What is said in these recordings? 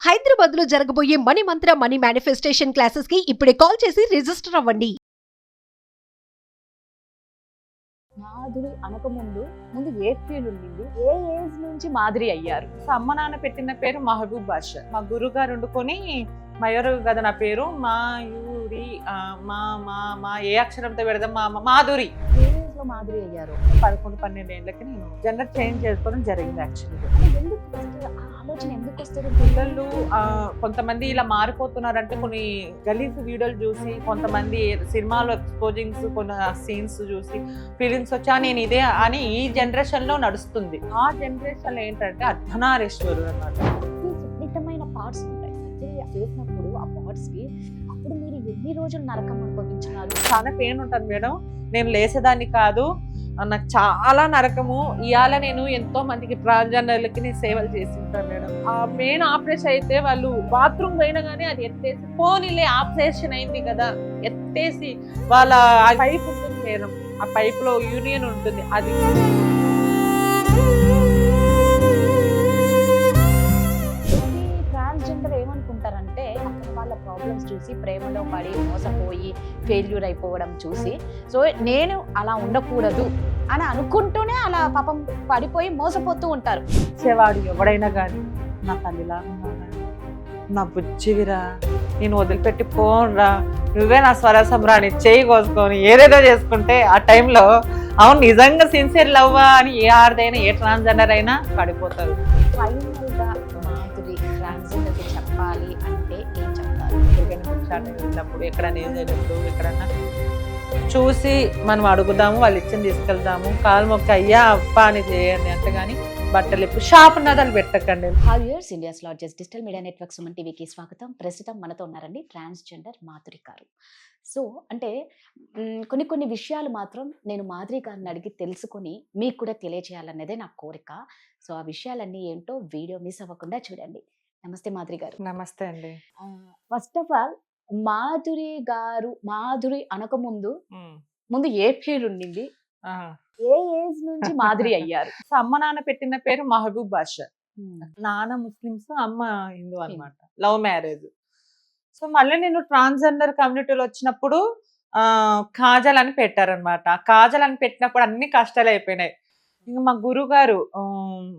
హైదరాబాద్ లో జరగబోయే మనీ మంత్ర money manifestation classes కి ఇప్పుడే కాల్ చేసి రిజిస్టర్ అవ్వండి. మాధురి అనకముందు ముందు ఏ ఫీల్డ్ ఉండింది, ఏ ఏజ్ నుంచి మాధురి అయ్యారు? అమ్మ నాన్న పెట్టిన పేరు మహబూబ్ బాషా. మా గురుగారు వండుకొని మయూరు కదా నా పేరు మాయూరి. మా మా మా ఏ అక్షరంతో పెడదాం మాధురి. ఏ ఏజ్ లో మాధురి అయ్యారు? 11-12 ఏళ్ళకి నేను జెండర్ చేంజ్ చేసుకోవడం జరిగింది యాక్చువల్గా. ఎందుకు first ఆ ఆలోచన ఎందుకు వస్తుంది? పిల్లలు కొంతమంది ఇలా మారిపోతున్నారంటే కొన్ని గలీజ్ వీడియోలు చూసి, కొంతమంది సినిమాలో ఎక్స్పోజింగ్స్, కొన్ని సీన్స్ చూసి ఫీలింగ్స్ వచ్చా నేను ఇదే అని ఈ జనరేషన్ లో నడుస్తుంది. ఆ జనరేషన్ లో ఏంటంటే అర్ధనారీశ్వరుడు అన్నమాట. సున్నితమైన పార్ట్స్ ఉంటాయి. సర్జరీ చేసినప్పుడు ఆ పార్ట్స్ కి అప్పుడు మీరు ఎన్ని రోజులు నరకం అనుభవించినారు? చాలా పెయిన్ ఉంటుంది మేడం. నేను లేసేదాన్ని కాదు, నాకు చాలా నరకము. ఇవాళ నేను ఎంతో మందికి ట్రాన్స్జెండర్లకి నేను సేవలు చేసి ఉంటాను మేడం. ఆ మెయిన్ ఆపరేషన్ అయితే వాళ్ళు బాత్రూమ్ పోయినా కానీ అది ఎత్తేసి పోనీలే ఆపరేషన్ అయింది కదా ఎత్తేసి వాళ్ళ పైప్ ఉంటుంది మేడం, ఆ పైప్ లో యూనియన్ ఉంటుంది అది. ట్రాన్స్జెండర్ ఏమనుకుంటారంటే అక్కడ వాళ్ళ ప్రాబ్లమ్స్ చూసి ప్రేమలో పడి మోసపోయి ఫెయిల్యూర్ అయిపోవడం చూసి, సో నేను అలా ఉండకూడదు అని అనుకుంటూనే అలా పాపం పడిపోయి మోసపోతూ ఉంటారు. ఇచ్చేవాడు ఎవడైనా కానీ నా తల్లిలా ఉన్నాను, నా బుజ్జివిరా, నేను వదిలిపెట్టి పోన్రా, నువ్వే నా స్వరసంరాని చేయి కోసుకొని ఏదేదో చేసుకుంటే ఆ టైంలో అవును నిజంగా సిన్సియర్ లవ్వా అని ఏ ఆడదైనా ఏ ట్రాన్స్జెండర్ అయినా పడిపోతారు. ఫైనల్గా మాధురి ట్రాన్స్జెండర్కి చెప్పాలి అంటే ఏం చెప్తారు? ఎక్కడికైనా వెళ్ళినప్పుడు ఎక్కడైనా ఏం జరిగినప్పుడు ఎక్కడన్నా చూసి మనం అడుగుదాము, వాళ్ళు ఇచ్చింది తీసుకెళ్దాము, కాలు మొక్క అయ్యా అప్ప అని చేయండి అంతేగాని బట్టలు ఇప్పుడు షాప్ నదాలు పెట్టకండి. Hi viewers, India's largest digital media network Suman టీవీకి స్వాగతం. ప్రస్తుతం మనతో ఉన్నారండి ట్రాన్స్జెండర్ మాధురి గారు. సో అంటే కొన్ని విషయాలు మాత్రం నేను మాధురి గారిని అడిగి తెలుసుకొని మీకు కూడా తెలియజేయాలన్నదే నా కోరిక. సో ఆ విషయాలన్నీ ఏంటో వీడియో మిస్ అవ్వకుండా చూడండి. నమస్తే మాధురి గారు. నమస్తే అండి. ఫస్ట్ ఆఫ్ ఆల్ మాధురి అనకముందు ముందు ఏ పేరు ఉండింది, ఏ ఏజ్ నుంచి మాధురి అయ్యారు? అమ్మ నాన్న పెట్టిన పేరు మహబూబ్ బాషా. నాన్న ముస్లిమ్స్, అమ్మ హిందూ అన్నమాట, లవ్ మ్యారేజ్. సో మళ్ళీ నేను ట్రాన్స్జెండర్ కమ్యూనిటీలో వచ్చినప్పుడు కాజల్ అని పెట్టారనమాట. కాజల్ అని పెట్టినప్పుడు అన్ని కష్టాలు అయిపోయినాయి. ఇంకా మా గురుగారు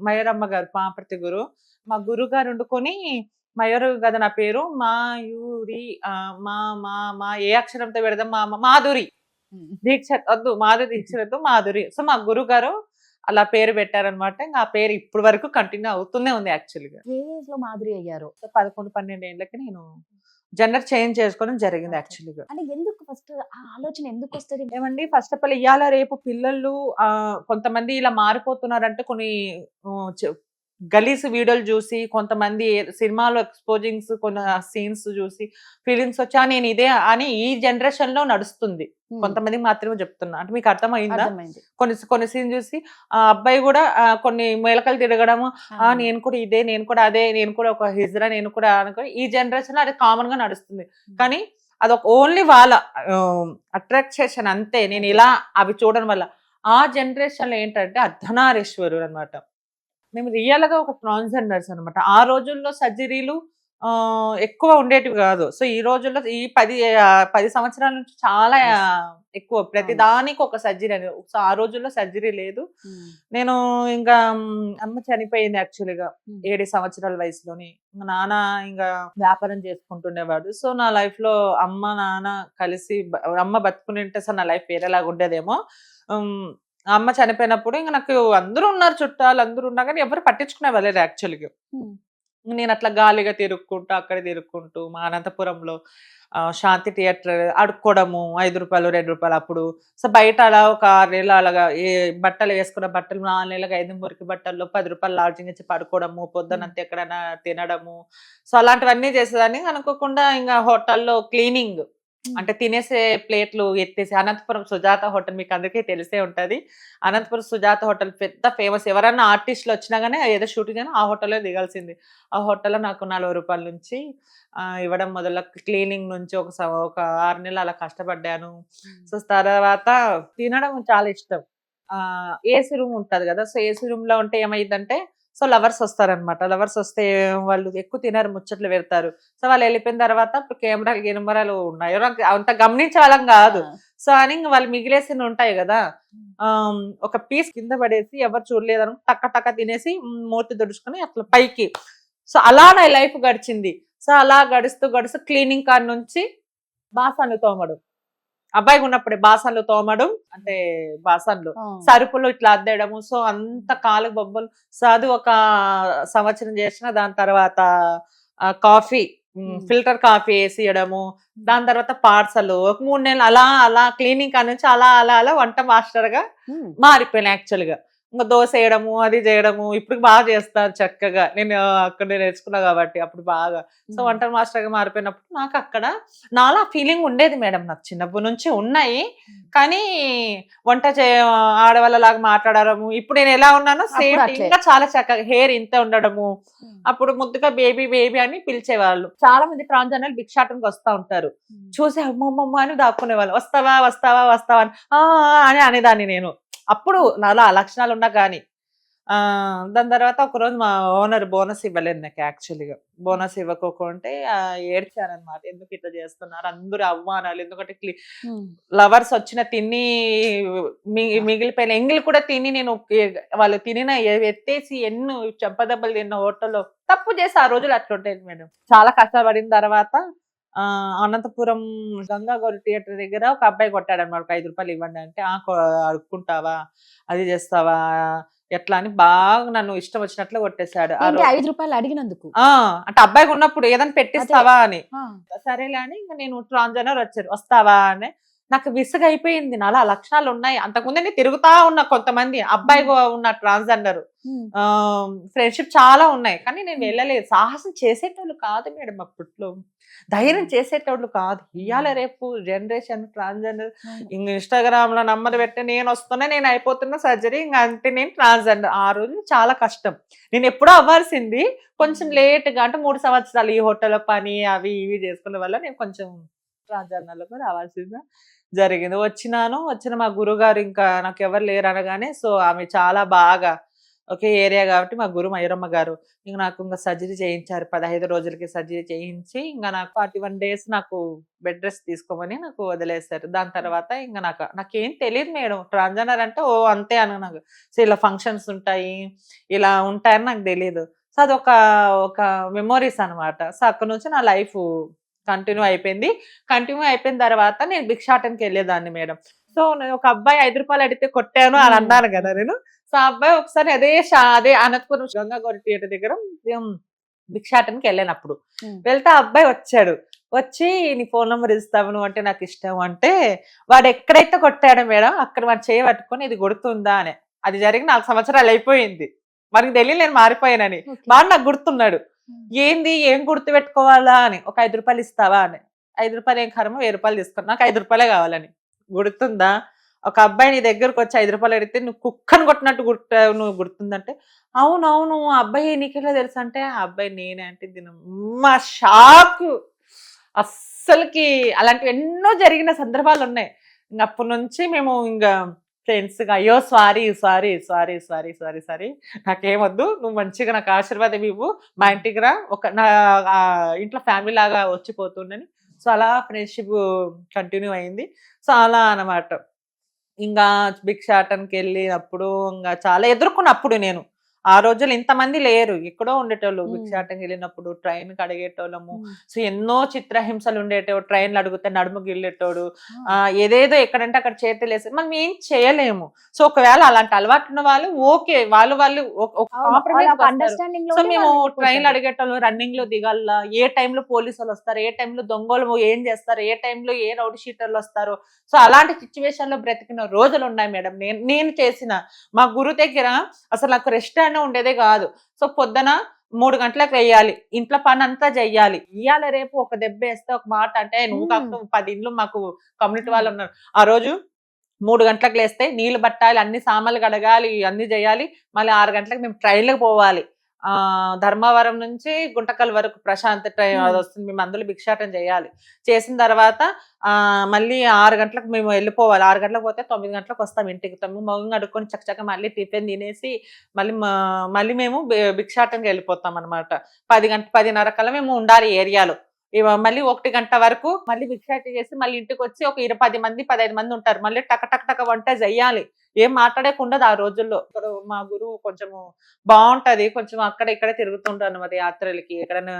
మయూరమ్మ గారు, పాపర్తి గురు, మా గురుగారు వండుకొని మయూరు కదా నా పేరు మాయూరి. మా మా మా ఏ అక్షరంతో పెడదాం మాధురి. దీక్ష వద్దు, మాధురి దీక్ష మాధురి. సో మా గురువు గారు అలా పేరు పెట్టారనమాట. ఇంకా ఆ పేరు ఇప్పుడు వరకు కంటిన్యూ అవుతూనే ఉంది యాక్చువల్గా. ఏ ఏజ్ లో మాధురి అయ్యారు? 11-12 ఏళ్ళకి నేను జెండర్ చేంజ్ చేసుకోవడం జరిగింది యాక్చువల్గా. అంటే ఎందుకు ఫస్ట్ ఆ ఆలోచన ఎందుకు వస్తుంది? ఏమండి, ఫస్ట్ ఆఫ్ ఆల్ ఇవాళ రేపు పిల్లలు కొంతమంది ఇలా మారిపోతున్నారంటే కొన్ని గలీజ్ వీడియోలు చూసి, కొంతమంది సినిమాలో ఎక్స్పోజింగ్స్, కొన్ని సీన్స్ చూసి ఫీలింగ్స్ వచ్చా నేను ఇదే అని ఈ జనరేషన్ లో నడుస్తుంది. కొంతమందికి మాత్రమే చెప్తున్నా, అంటే మీకు అర్థమైందా? కొన్ని సీన్ చూసి ఆ అబ్బాయి కూడా కొన్ని మేలకలు తిరగడము, నేను కూడా ఇదే, నేను కూడా అదే, నేను కూడా ఒక హిజ్రా, నేను కూడా అనుకుని ఈ జనరేషన్ లో అది కామన్ గా నడుస్తుంది. కానీ అదొక ఓన్లీ వాళ్ళ అట్రాక్షన్ అంతే. నేను ఇలా అవి చూడడం వల్ల ఆ జనరేషన్ లో ఏంటంటే అర్ధనారీశ్వరుడు అనమాట. మేము రియల్ గా ఒక ట్రాన్స్జెండర్స్ అనమాట. ఆ రోజుల్లో సర్జరీలు ఎక్కువ ఉండేటివి కాదు. సో ఈ రోజుల్లో ఈ 10 సంవత్సరాల నుంచి చాలా ఎక్కువ, ప్రతి దానికి ఒక సర్జరీ అనేది. సో ఆ రోజుల్లో సర్జరీ లేదు. నేను ఇంకా అమ్మ చనిపోయింది యాక్చువల్గా 7 సంవత్సరాల వయసులోని. నాన్న ఇంకా వ్యాపారం చేసుకుంటుండేవాడు. సో నా లైఫ్ లో అమ్మ నాన్న కలిసి, అమ్మ బతుకుని ఉంటే సార్ నా లైఫ్ వేరేలాగా ఉండేదేమో. అమ్మ చనిపోయినప్పుడు ఇంకా నాకు అందరూ ఉన్నారు, చుట్టాలు అందరూ ఉన్నా కానీ ఎవరు పట్టించుకునే వాళ్ళే యాక్చువల్గా. నేను అట్లా గాలిగా తిరుక్కుంటూ అక్కడ తిరుక్కుంటూ మా అనంతపురంలో శాంతి థియేటర్ అడుక్కోవడము, 5 రూపాయలు 2 రూపాయలు అప్పుడు. సో బయట అలా ఒక 6 నెలలు అలాగా బట్టలు వేసుకున్న బట్టలు 4 నెలలకు 5 మురికి బట్టల్లో 10 రూపాయలు లాడ్జింగ్ ఇచ్చి పడుకోవడము, పొద్దునంతా ఎక్కడైనా తినడము. సో అలాంటివన్నీ చేసేదాన్ని. అనుకోకుండా ఇంకా హోటల్లో క్లీనింగ్, అంటే తినేసే ప్లేట్లు ఎత్తేసి, అనంతపురం సుజాత హోటల్ మీకు అందరికీ తెలిసే ఉంటది. అనంతపురం సుజాత హోటల్ పెద్ద ఫేమస్. ఎవరన్నా ఆర్టిస్టులు వచ్చినా కానీ ఏదో షూటింగ్ అయినా ఆ హోటల్లో దిగాల్సింది. ఆ హోటల్లో నాకు 40 రూపాయల నుంచి ఇవ్వడం మొదలు, క్లీనింగ్ నుంచి ఒక 6 నెలలు అలా కష్టపడ్డాను. సో తర్వాత తినడం చాలా ఇష్టం. ఏసీ రూమ్ ఉంటది కదా. సో ఏసీ రూమ్ లో ఉంటే ఏమైందంటే సో లవర్స్ వస్తారనమాట. లవర్స్ వస్తే వాళ్ళు ఎక్కువ తినరు, ముచ్చట్లు పెడతారు. సో వాళ్ళు వెళ్ళిపోయిన తర్వాత కెమెరాలు ఉన్నాయో నాకు అంత గమనించే వాళ్ళం కాదు. సో అని ఇంక వాళ్ళు మిగిలేసి ఉంటాయి కదా, ఒక పీస్ కింద పడేసి ఎవరు చూడలేదని టక్క టక్క తినేసి మూర్తి తుడుచుకొని అట్లా పైకి. సో అలా నా లైఫ్ గడిచింది. సో అలా గడుస్తూ గడుస్తూ క్లీనింగ్ కాడ నుంచి బాసన్లు తోమడం, అబ్బాయికి ఉన్నప్పుడే బాసన్లు తోమడం అంటే బాసన్లు సరుకులు ఇట్లా అద్దేయడము. సో అంత కాలు బొబ్బలు. సో అది ఒక సంవత్సరం చేసిన. దాని తర్వాత కాఫీ, ఫిల్టర్ కాఫీ వేసి ఇవ్వడము. దాని తర్వాత పార్సల్ ఒక 3 నెలలు అలా అలా క్లీనింగ్ కాడ నుంచి అలా అలా అలా వంట మాస్టర్ గా మారిపోయాను యాక్చువల్ గా. ఇంకా దోశ వేయడము, అది చేయడము. ఇప్పుడు బాగా చేస్తాను చక్కగా, నేను అక్కడ నేర్చుకున్నా కాబట్టి అప్పుడు బాగా. సో వంట మాస్టర్ గా మారిపోయినప్పుడు నాకు అక్కడ నాలా ఫీలింగ్ ఉండేది మేడం. నాకు చిన్నప్పటి నుంచి ఉన్నాయి, కానీ వంట ఆడవాళ్ళలాగా మాట్లాడడము. ఇప్పుడు నేను ఎలా ఉన్నానో సేమ్ ఇంకా చాలా చక్కగా హెయిర్ ఇంత ఉండడము. అప్పుడు ముద్దుగా బేబీ బేబీ అని పిలిచేవాళ్ళు. చాలా మంది ట్రాన్స్జెండర్లు భిక్షాటనకి వస్తా ఉంటారు. చూసి అమ్మమ్మ అని దాక్కునే వాళ్ళు. వస్తావా వస్తావా వస్తావా అని అనేదాన్ని నేను. అప్పుడు నాలో ఆ లక్షణాలు ఉన్నా కానీ. దాని తర్వాత ఒకరోజు మా ఓనర్ బోనస్ ఇవ్వలేదు నాకు. యాక్చువల్గా బోనస్ ఇవ్వకోకుంటే ఏడ్చానమాట. ఎందుకు ఇట్లా చేస్తున్నారు, అందరూ అవమానాలు. ఎందుకంటే లవర్స్ వచ్చిన తిని మిగిలిపోయిన ఎంగిల్ కూడా తిని నేను వాళ్ళు తినిన ఎత్తేసి ఎన్నో చెంపదెబ్బలు తిన్న హోటల్లో తప్పు చేసి ఆ రోజులు అట్లుంటాయి మేడం. చాలా కష్టపడిన తర్వాత అనంతపురం గంగా గౌరి థియేటర్ దగ్గర ఒక అబ్బాయి కొట్టాడు అన్నమాట. 5 రూపాయలు ఇవ్వండి అంటే, అడుక్కుంటావా, అది చేస్తావా, ఎట్లా అని బాగా నన్ను ఇష్టం వచ్చినట్లు కొట్టేశాడు. 5 రూపాయలు అడిగినందుకు అంటే అబ్బాయికి ఉన్నప్పుడు ఏదైనా పెట్టిస్తావా అని. సరేలే అని ఇంకా నేను ట్రాన్స్జెండర్ వచ్చారు, వస్తావా అని. నాకు విసుగు అయిపోయింది. నాలా లక్షణాలు ఉన్నాయి. అంతకుముందే నేను తిరుగుతా ఉన్నా కొంతమంది అబ్బాయి ఉన్న ట్రాన్స్జెండర్ ఫ్రెండ్షిప్ చాలా ఉన్నాయి, కానీ నేను వెళ్ళలేదు. సాహసం చేసేటోళ్ళు కాదు మేడం అప్పట్లో, ధైర్యం చేసేటోళ్ళు కాదు. ఇవాళ రేపు జనరేషన్ ట్రాన్స్జెండర్ ఇన్స్టాగ్రామ్ లో నంబర్ పెట్టి నేను వస్తున్నా, నేను అయిపోతున్నా సర్జరీ, ఇంకా అంతే నేను ట్రాన్స్జెండర్. ఆ రోజు చాలా కష్టం. నేను ఎప్పుడో అవ్వాల్సింది కొంచెం లేట్ గా, అంటే 3 సంవత్సరాలు ఈ హోటల్ పని అవి ఇవి చేసుకునే వల్ల నేను కొంచెం ట్రాన్స్జెండర్లకు రావాల్సిందిగా జరిగింది. వచ్చిన మా గురుగారు ఇంకా నాకు ఎవరు లేరు అనగానే, సో ఆమె చాలా బాగా ఒకే ఏరియా కాబట్టి మా గురు మయూరమ్మ గారు ఇంక నాకు ఇంకా సర్జరీ చేయించారు. 15 రోజులకి సర్జరీ చేయించి ఇంకా నాకు 41 days నాకు బెడ్ రెస్ట్ తీసుకోమని నాకు వదిలేశారు. దాని తర్వాత ఇంకా నాకేం తెలియదు మేడం. ట్రాన్స్జెండర్ అంటే ఓ అంతే అని నాకు. సో ఇలా ఫంక్షన్స్ ఉంటాయి, ఇలా ఉంటాయని నాకు తెలియదు. సో అది ఒక మెమోరీస్ అనమాట. సో అక్కడ నుంచి నా లైఫ్ కంటిన్యూ అయిపోయిన తర్వాత నేను భిక్షాటనకి వెళ్ళేదాన్ని మేడం. సో నేను ఒక అబ్బాయి 5 రూపాయలు అడిగితే కొట్టాను అని అన్నాను కదా నేను. సో ఆ అబ్బాయి ఒకసారి అదే అనంతపురం గంగా గౌరి థియేటర్ దగ్గర భిక్షాటనకి వెళ్ళినప్పుడు వెళ్తే ఆ అబ్బాయి వచ్చి నీ ఫోన్ నెంబర్ ఇస్తావు నువ్వు అంటే నాకు ఇష్టం అంటే, వాడు ఎక్కడైతే కొట్టాడో మేడం అక్కడ వాడు చేయి పట్టుకొని ఇది కొడుతుందా అని. అది జరిగి 4 సంవత్సరాలు అయిపోయింది. మనకి తెలియదు నేను మారిపోయానని. వాడు నాకు గుర్తున్నాడు. ఏం గుర్తు పెట్టుకోవాలా అని. ఒక 5 రూపాయలు ఇస్తావా అని. 5 రూపాయలు ఏం కర్మ, 1000 రూపాయలు తీసుకున్నా, నాకు 5 రూపాయలే కావాలని. గుర్తుందా? ఒక అబ్బాయి నీ దగ్గరకు వచ్చి 5 రూపాయలు అడిగితే నువ్వు కుక్కను కొట్టినట్టు నువ్వు గుర్తుందంటే, అవునవును ఆ అబ్బాయి నీకెలా తెలుసు అంటే, ఆ అబ్బాయి నేనే అంటే మా షాకు. అస్సలకి అలాంటివి ఎన్నో జరిగిన సందర్భాలు ఉన్నాయి. ఇంక అప్పటి నుంచి మేము ఇంకా ఫ్రెండ్స్ గా అయ్యో సారీ నాకేమొద్దు, నువ్వు మంచిగా నాకు ఆశీర్వాదం ఇవ్వు, మా ఇంటికి రా, నా ఇంట్లో ఫ్యామిలీ లాగా వచ్చిపోతుండని. సో అలా ఫ్రెండ్షిప్ కంటిన్యూ అయింది. సో అలా అన్నమాట. ఇంకా భిక్షాటనకి వెళ్ళినప్పుడు ఇంకా చాలా ఎదుర్కొన్నప్పుడు నేను ఆ రోజులు ఇంతమంది లేరు, ఎక్కడో ఉండేటోళ్ళు. భిక్షాటనకి వెళ్ళినప్పుడు ట్రైన్ కి అడిగేటోళ్ళము. సో ఎన్నో చిత్రహింసలు ఉండేటోడు. ట్రైన్లు అడిగితే నడుము గిల్లేటోడు, ఏదేదో ఎక్కడంటే అక్కడ చేతులు వేసి మనం ఏం చేయలేము. సో ఒకవేళ అలాంటి అలవాటు ఉన్న వాళ్ళు ఓకే, వాళ్ళు సో మేము ట్రైన్లు అడిగేటోళ్ళు, రన్నింగ్ లో దిగాల, ఏ టైంలో పోలీసు వాళ్ళు వస్తారు, ఏ టైంలో దొంగలు ఏం చేస్తారు, ఏ టైంలో ఏ రౌడీ షీటర్లు వస్తారు. సో అలాంటి సిచ్యువేషన్ లో బ్రతికిన రోజులు ఉన్నాయి మేడం. నేను చేసిన మా గురు దగ్గర అసలు నాకు రెస్ట్ ఉండేదే కాదు. సో పొద్దున 3 గంటలకు వేయాలి, ఇంట్లో పని అంతా చెయ్యాలి. ఇవాళ రేపు ఒక దెబ్బ వేస్తే ఒక మాట అంటే నువ్వు కాకుండా 10 ఇండ్లు మాకు కమ్యూనిటీ వాళ్ళు ఉన్నారు. ఆ రోజు 3 గంటలకు లేస్తే నీళ్లు పట్టాలి, అన్ని సామాన్లు కడగాలి, అన్ని చేయాలి. మళ్ళీ 6 గంటలకు మేము ట్రైన్లకు పోవాలి. ధర్మవరం నుంచి గుంటకల్ వరకు ప్రశాంత్ ట్రైన్ అది వస్తుంది. మేము అందులో భిక్షాటన చేయాలి. చేసిన తర్వాత మళ్ళీ 6 గంటలకు మేము వెళ్ళిపోవాలి. 6 గంటలకు పోతే 9 గంటలకు వస్తాం ఇంటికి. మొగం అడుక్కొని చక్కచక్క మళ్ళీ టిఫిన్ తినేసి మళ్ళీ మేము భిక్షాటనకి వెళ్ళిపోతాం అనమాట. 10:30 కల్లా మేము ఉండాలి ఏరియాలో. మళ్ళీ 1 గంట వరకు మళ్ళీ భిక్షాటన చేసి మళ్ళీ ఇంటికి వచ్చి ఒక 10 మంది 15 మంది ఉంటారు. మళ్ళీ టక వంట చెయ్యాలి. ఏం మాట్లాడేకుండదు ఆ రోజుల్లో. ఇక్కడ మా గురువు కొంచెము బాగుంటది, కొంచెం అక్కడ ఇక్కడ తిరుగుతుంటారు అన్నమాట యాత్రలకి, ఎక్కడైనా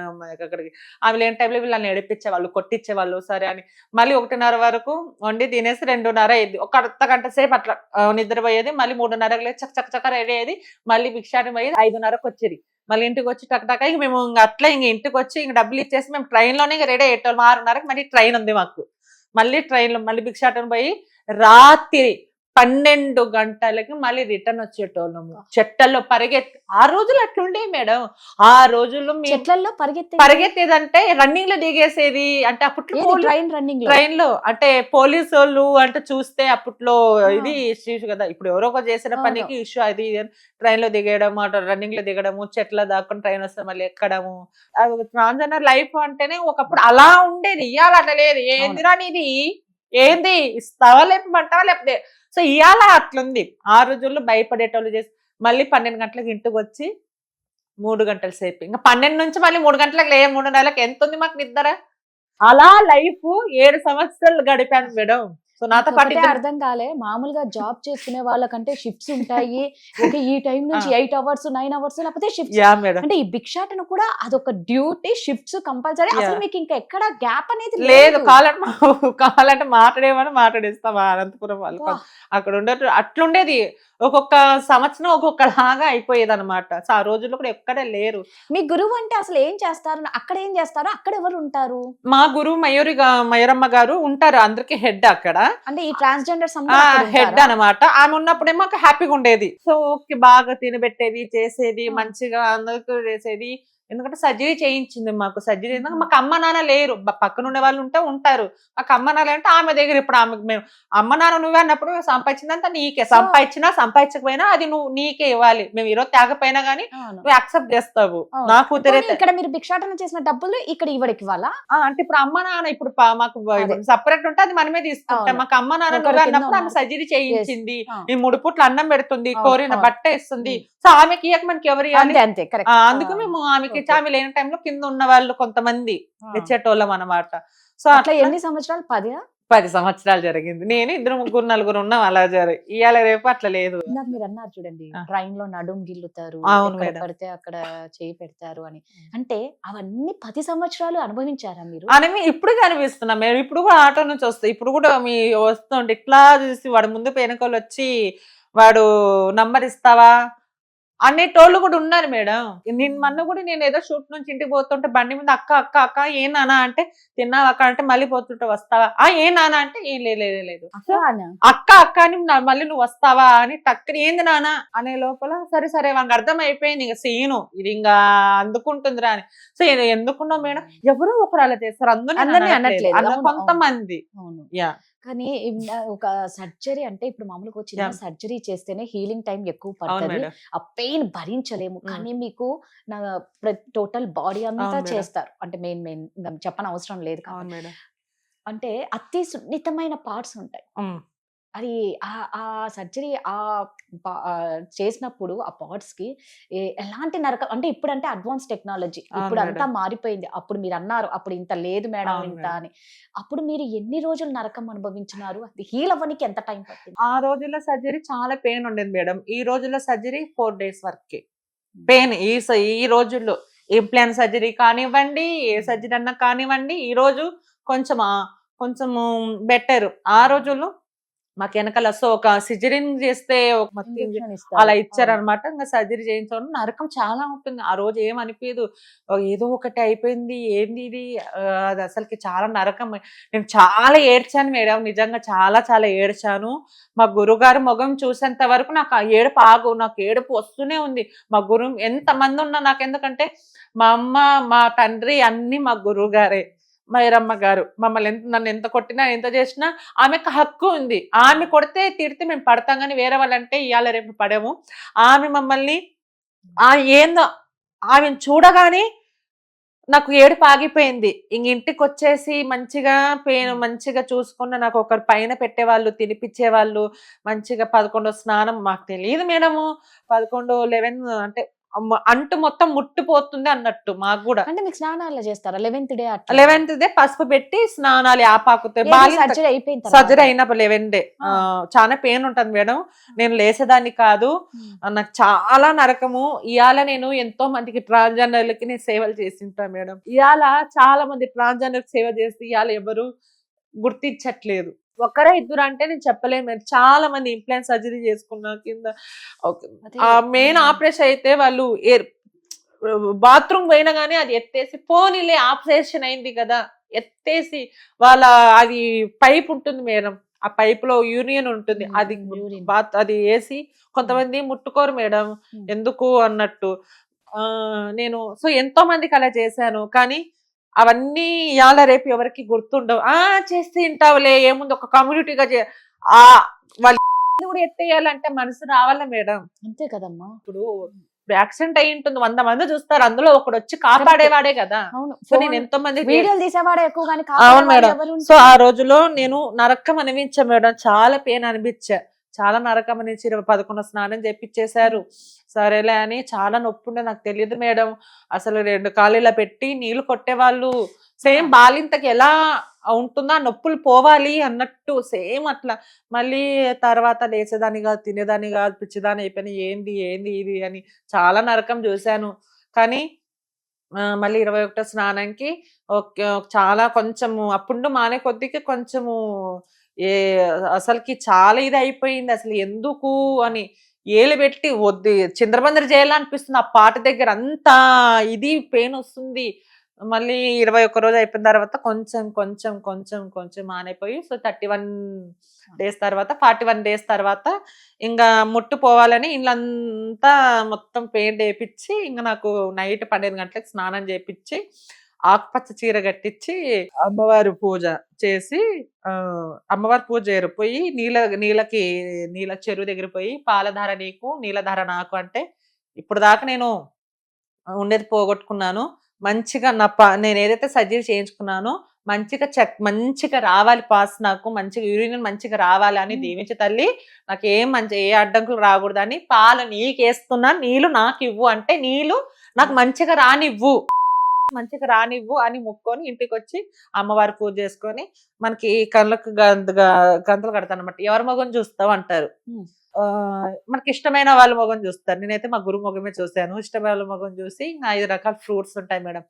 ఎక్కడికి. ఆమె లేని టైంలో వీళ్ళని నడిపించేవాళ్ళు, కొట్టించేవాళ్ళు. సరే అని మళ్ళీ 1:30 వరకు వండి తినేసి 2:30 అయ్యింది. ఒక అర్ధ గంట సేపు అట్లా నిద్రపోయేది. మళ్ళీ 3:30 లేచి చక్క రెడీ అయ్యేది. మళ్ళీ భిక్షాటన పోయేది. 5:30కు వచ్చేది. మళ్ళీ ఇంటికి వచ్చి టక ఇంక మేము అట్లా ఇంటికి వచ్చి ఇంక డబ్బులు ఇచ్చేసి మేము ట్రైన్ లోనే రెడీ అయ్యేటోళ్ళం. 6:30కి మళ్ళీ ట్రైన్ ఉంది మాకు. మళ్ళీ ట్రైన్ లో మళ్ళీ భిక్షాటన పోయి రాత్రి 12 గంటలకి మళ్ళీ రిటర్న్ వచ్చేటోళ్ళము. చెట్టల్లో పరిగెత్తి. ఆ రోజులు అట్లుండే మేడం. ఆ రోజుల్లో చెట్లలో పరిగెత్తేదంటే రన్నింగ్ లో దిగేసేది. అంటే అప్పట్లో ట్రైన్ లో అంటే పోలీసు వాళ్ళు అంటే చూస్తే అప్పట్లో ఇది ఇష్యూ కదా. ఇప్పుడు ఎవరో ఒక చేసిన పనికి ఇష్యూ అది ట్రైన్ లో దిగేయడం, రన్నింగ్ లో దిగడము, చెట్ల దాక్కుని ట్రైన్ వస్తే మళ్ళీ ఎక్కడము. ట్రాన్స్జెండర్ లైఫ్ అంటేనే ఒకప్పుడు అలా ఉండేది. ఇవాళ అట్లా లేదు. ఏందిరా నీది, ఏంది ఇస్తావా లేపమంటావా లేకపోతే. సో ఇవాళ అట్లుంది. ఆ రోజుల్లో భయపడేటోళ్ళు చేసి మళ్ళీ 12 గంటలకు ఇంటికి వచ్చి 3 గంటల సేపు, ఇంకా 12 నుంచి మళ్ళీ 3 గంటలకు 3:30 ఎంత ఉంది మాకు నిద్ర. అలా లైఫ్ 7 సంవత్సరాలు గడిపాను మేడం. సో నాతో పాటు అర్థం కాలే. మామూలుగా జాబ్ చేసుకునే వాళ్ళకంటే షిఫ్ట్స్ ఉంటాయి. ఈ టైం నుంచి 8 అవర్స్ 9 అవర్స్ లేకపోతే షిఫ్ట్స్. అంటే ఈ భిక్షాటన కూడా అదొక డ్యూటీ, షిఫ్ట్స్ కంపల్సరీ. అసలు మీకు ఇంకా ఎక్కడ గ్యాప్ అనేది లేదు. కావాలంటే మాట్లాడేస్తాం అనంతపురం వాళ్ళు అక్కడ ఉండేది. అట్లుండేది. ఒక్కొక్క సంవత్సరం ఒక్కొక్కలాగా అయిపోయేది అనమాట. సో ఆ రోజుల్లో కూడా ఎక్కడే లేరు. మీ గురువు అంటే అసలు ఏం చేస్తారు, అక్కడ ఏం చేస్తారు, అక్కడ ఎవరు ఉంటారు? మా గురువు మయూరమ్మ గారు ఉంటారు. అందరికి హెడ్ అక్కడ. అంటే ఈ ట్రాన్స్జెండర్ హెడ్ అనమాట. ఆమె ఉన్నప్పుడే మాకు హ్యాపీగా ఉండేది. సో ఓకే, బాగా తినబెట్టేది, చేసేది, మంచిగా అందరికీ చేసేది. ఎందుకంటే సర్జరీ చేయించింది మాకు. సర్జరీ మాకు అమ్మ నాన్న లేరు. పక్కన ఉండే వాళ్ళు ఉంటారు. మాకు అమ్మ నాన్న అంటే ఆమె దగ్గర. ఇప్పుడు ఆమెకు మేము అమ్మ నాన్న నువ్వే అన్నప్పుడు సంపాదించిందంతా నీకే. సంపాదించకపోయినా అది నీకే ఇవ్వాలి. మేము ఈరోజు త్యాగపోయినా గానీ నువ్వు యాక్సెప్ట్ చేస్తావు. నా కూతురే. ఇక్కడ మీరు భిక్షాటన చేసిన డబ్బులు ఇక్కడ ఇవ్వడానికి ఇవ్వాలా? అంటే ఇప్పుడు అమ్మ నాన్న ఇప్పుడు మాకు సపరేట్ ఉంటే అది మనమే తీసుకుంటాం. మాకు అమ్మ నాన్న నువ్వే అన్నప్పుడు ఆమె సర్జరీ చేయించింది. ఈ 3 పూట్ల అన్నం పెడుతుంది, కోరిన బట్ట ఇస్తుంది. సో ఆమెకి ఇయ్యక మనకి ఎవరు ఇవ్వాలి? అందుకు మేము ఆమెకి ఆమె లేని టైంలో కింద ఉన్న వాళ్ళు కొంతమంది ఇచ్చేటోళ్ళం అనమాట. సో అట్లా ఎన్ని సంవత్సరాలు? 10 సంవత్సరాలు జరిగింది. నేను 2 3 4 ఉన్నాం. అలా ఇవాళ రేపు అట్లా లేదు. మీరు అన్నారు చూడండి, ట్రైన్ లో నడుము గిల్లుతారు, పడితే అక్కడ చేయి పెడతారు అని. అంటే అవన్నీ 10 సంవత్సరాలు అనుభవించారా మీరు? అని ఇప్పుడు కనిపిస్తున్నాం. మేము ఇప్పుడు కూడా ఆటో నుంచి వస్తాయి. ఇప్పుడు కూడా మీ వస్తుంటే ఇట్లా చూసి వాడు ముందు వెనకాల వచ్చి వాడు నంబర్ ఇస్తావా అనేటోళ్ళు కూడా ఉన్నారు మేడం. మొన్న కూడా నేను ఏదో షూట్ నుంచి ఇంటికి పోతుంటే బండి మీద అక్క ఏ నానా అంటే తిన్నావా అక్క అంటే మళ్ళీ పోతుంటే వస్తావా, ఏ నానా అంటే ఏం లేదు అక్క అని మళ్ళీ నువ్వు వస్తావా అని టక్కన ఏంది నానా అనే లోపల సరే వాళ్ళకి అర్థం అయిపోయింది. ఇంకా సీను ఇది ఇంకా అందుకుంటుందిరా అని. సో ఎందుకున్నావు మేడం, ఎవరో ఒకరు అలా చేస్తారు. అందరినీ అనట్లేదు, కొంతమంది. కానీ ఒక సర్జరీ అంటే ఇప్పుడు మామూలుగా చిన్న సర్జరీ చేస్తేనే హీలింగ్ టైం ఎక్కువ పడుతుంది, ఆ పెయిన్ భరించలేము. కానీ మీకు టోటల్ బాడీ అంతా చేస్తారు. అంటే మెయిన్ చెప్పని అవసరం లేదు. అంటే అతి సున్నితమైన పార్ట్స్ ఉంటాయి. అది ఆ సర్జరీ చేసినప్పుడు ఆ పార్ట్స్ కి ఎలాంటి నరకం అంటే ఇప్పుడంటే అడ్వాన్స్ టెక్నాలజీ, ఇప్పుడు అంతా మారిపోయింది. అప్పుడు మీరు అన్నారు అప్పుడు ఇంత లేదు మేడం ఇంత అని. అప్పుడు మీరు ఎన్ని రోజులు నరకం అనుభవించినారు? అది హీల్ అవ్వడానికి ఎంత టైం పట్టింది? ఆ రోజుల్లో సర్జరీ చాలా పెయిన్ ఉండేది మేడం. ఈ రోజుల్లో సర్జరీ 4 days వరకే పెయిన్. ఈ రోజుల్లో ఇంప్లాంట్ సర్జరీ కానివ్వండి, ఏ సర్జరీ అన్నా కానివ్వండి, ఈ రోజు కొంచెం బెటర్. ఆ రోజుల్లో మాకు వెనకాల సో ఒక సిజరీన్ చేస్తే అలా ఇచ్చారనమాట. ఇంకా సర్జరీ చేయించడం నరకం చాలా ఉంటుంది. ఆ రోజు ఏమనిపించదు, ఏదో ఒకటి అయిపోయింది ఏంది ఇది, అది అసలుకి చాలా నరకం. నేను చాలా ఏడ్చాను మేడం, నిజంగా చాలా ఏడ్చాను. మా గురుగారు మొగం చూసేంత వరకు నాకు ఆ ఏడుపు నాకు ఏడుపు వస్తూనే ఉంది. మా గురువు ఎంతమంది ఉన్నా నాకు, ఎందుకంటే మా అమ్మ మా తండ్రి అన్ని మా గురువు గారే. మయూరమ్మ గారు మమ్మల్ని నన్ను ఎంత కొట్టినా ఎంత చేసినా ఆమెకు హక్కు ఉంది. ఆమె కొడితే తిడితే మేము పడతాం, కానీ వేరే వాళ్ళంటే ఇవాళ రేపు పడము. ఆమె మమ్మల్ని ఏందో ఆమెను చూడగానే నాకు ఏడుపు ఆగిపోయింది. ఇంక ఇంటికి వచ్చేసి మంచిగా మంచిగా చూసుకున్న నాకు ఒకరు పైన పెట్టేవాళ్ళు, తినిపించేవాళ్ళు, మంచిగా 11 స్నానం. మాకు తెలియదు మేడము 11, 11 అంటే అంటు మొత్తం ముట్టిపోతుంది అన్నట్టు మాకు కూడా. అంటే మీకు స్నానాలు చేస్తారా 11th డే అట్లా? 11th డే పసుపు పెట్టి స్నానాలు ఆపాకుతాయి. సర్జరీ అయిపోయింది సర్జరీ అయినప్పుడు 11 డే చాలా పెయిన్ ఉంటది మేడం. నేను లేసేదాన్ని కాదు, నాకు చాలా నరకము. ఇవాళ నేను ఎంతో మందికి ట్రాన్స్జెండర్లకి నేను సేవలు చేసింటాను మేడం. ఇవాళ చాలా మంది ట్రాన్స్జెండర్ సేవ చేసి ఇవాళ ఎవరు గుర్తించట్లేదు. ఒక్కరే ఇద్దరు అంటే నేను చెప్పలేను మేడం. చాలా మంది ఇంప్లాంట్ సర్జరీ చేసుకున్న కింద మెయిన్ ఆపరేషన్ అయితే వాళ్ళు బాత్రూమ్ పోయినా గానీ అది ఎత్తేసి పోనీలే ఆపరేషన్ అయింది కదా ఎత్తేసి వాళ్ళ అది పైప్ ఉంటుంది మేడం, ఆ పైప్ లో యూరిన్ ఉంటుంది, అది అది వేసి కొంతమంది ముట్టుకోరు మేడం ఎందుకు అన్నట్టు. నేను సో ఎంతో మందికి అలా చేశాను, కానీ అవన్నీ ఇవాళ రేపు ఎవరికి గుర్తుండవు. చేస్తే తింటావులే ఏముంది, ఒక కమ్యూనిటీగా వాళ్ళు కూడా ఎత్తేయాలంటే మనసు రావాలా మేడం. అంతే కదమ్మా. ఇప్పుడు యాక్సిడెంట్ అయి ఉంటుంది, 100 మంది చూస్తారు, అందులో ఒకడు వచ్చి కాపాడేవాడే కదా. సో నేను ఎంతో మంది వీడియోలు తీసేవాడే ఎక్కువ కానీ అవును మేడం. సో ఆ రోజులో నేను నరకం అనిపించా మేడం, చాలా పెయిన్ అనిపించా, చాలా నరకం అనిపించి 11 స్నానం చేపించేశారు. సరేలే అని చాలా నొప్పి ఉండే, నాకు తెలియదు మేడం. అసలు 2 కాళ్ళు ఇలా పెట్టి నీళ్లు కొట్టేవాళ్ళు, సేమ్ బాలింతకి ఎలా ఉంటుందో ఆ నొప్పులు పోవాలి అన్నట్టు సేమ్ అట్లా. మళ్ళీ తర్వాత లేచేదాన్ని కాదు, తినేదాన్ని కాదు, పిచ్చిదాన్ని అయిపోయినా ఏంది ఏంది ఇది అని చాలా నరకం చూశాను. కానీ మళ్ళీ 21వ స్నానంకి చాలా కొంచెము అప్పుడు మానే కొద్దికి కొంచెము అసలుకి చాలా ఇది అయిపోయింది. అసలు ఎందుకు అని ఏలు పెట్టి వద్దు చింద్రబందర చేయాలనిపిస్తుంది ఆ పాట దగ్గర, అంతా ఇది పెయిన్ వస్తుంది. మళ్ళీ 21 రోజు అయిపోయిన తర్వాత కొంచెం కొంచెం కొంచెం కొంచెం మానైపోయి, సో 31 డేస్ తర్వాత 41 డేస్ తర్వాత ఇంకా ముట్టుపోవాలని ఇల్లంతా మొత్తం పెయింట్ వేయించి, ఇంకా నాకు నైట్ 12 గంటలకు స్నానం చేయించి ఆకుపచ్చ చీర కట్టించి అమ్మవారి పూజ చేసి, అమ్మవారి పూజ చేరిపోయి నీళ్ళ చెరువు దగ్గర పోయి పాలధార నీకు నీలధార నాకు అంటే, ఇప్పుడు దాకా నేను ఉండేది పోగొట్టుకున్నాను. మంచిగా నేను ఏదైతే సర్జరీ చేయించుకున్నానో మంచిగా రావాలి పాస్, నాకు మంచిగా యూరిన్ మంచిగా రావాలి అని దీవించి తల్లి నాకు ఏ అడ్డంకులు రాకూడదని, పాలు నీకేస్తున్నా నీళ్ళు నాకు ఇవ్వు అంటే నీళ్ళు నాకు మంచిగా రానివ్వు అని మొక్కొని ఇంటికి వచ్చి అమ్మవారి పూజ చేసుకొని, మనకి కళ్ళకు గంతలు కడతాను అనమాట. ఎవరి మొగం చూస్తావు అంటారు, మనకి ఇష్టమైన వాళ్ళ మొగం చూస్తారు. నేనైతే మా గురు మొగమే చూశాను. ఇష్టమైన వాళ్ళ మొగం చూసి 5 రకాల ఫ్రూట్స్ ఉంటాయి మేడం,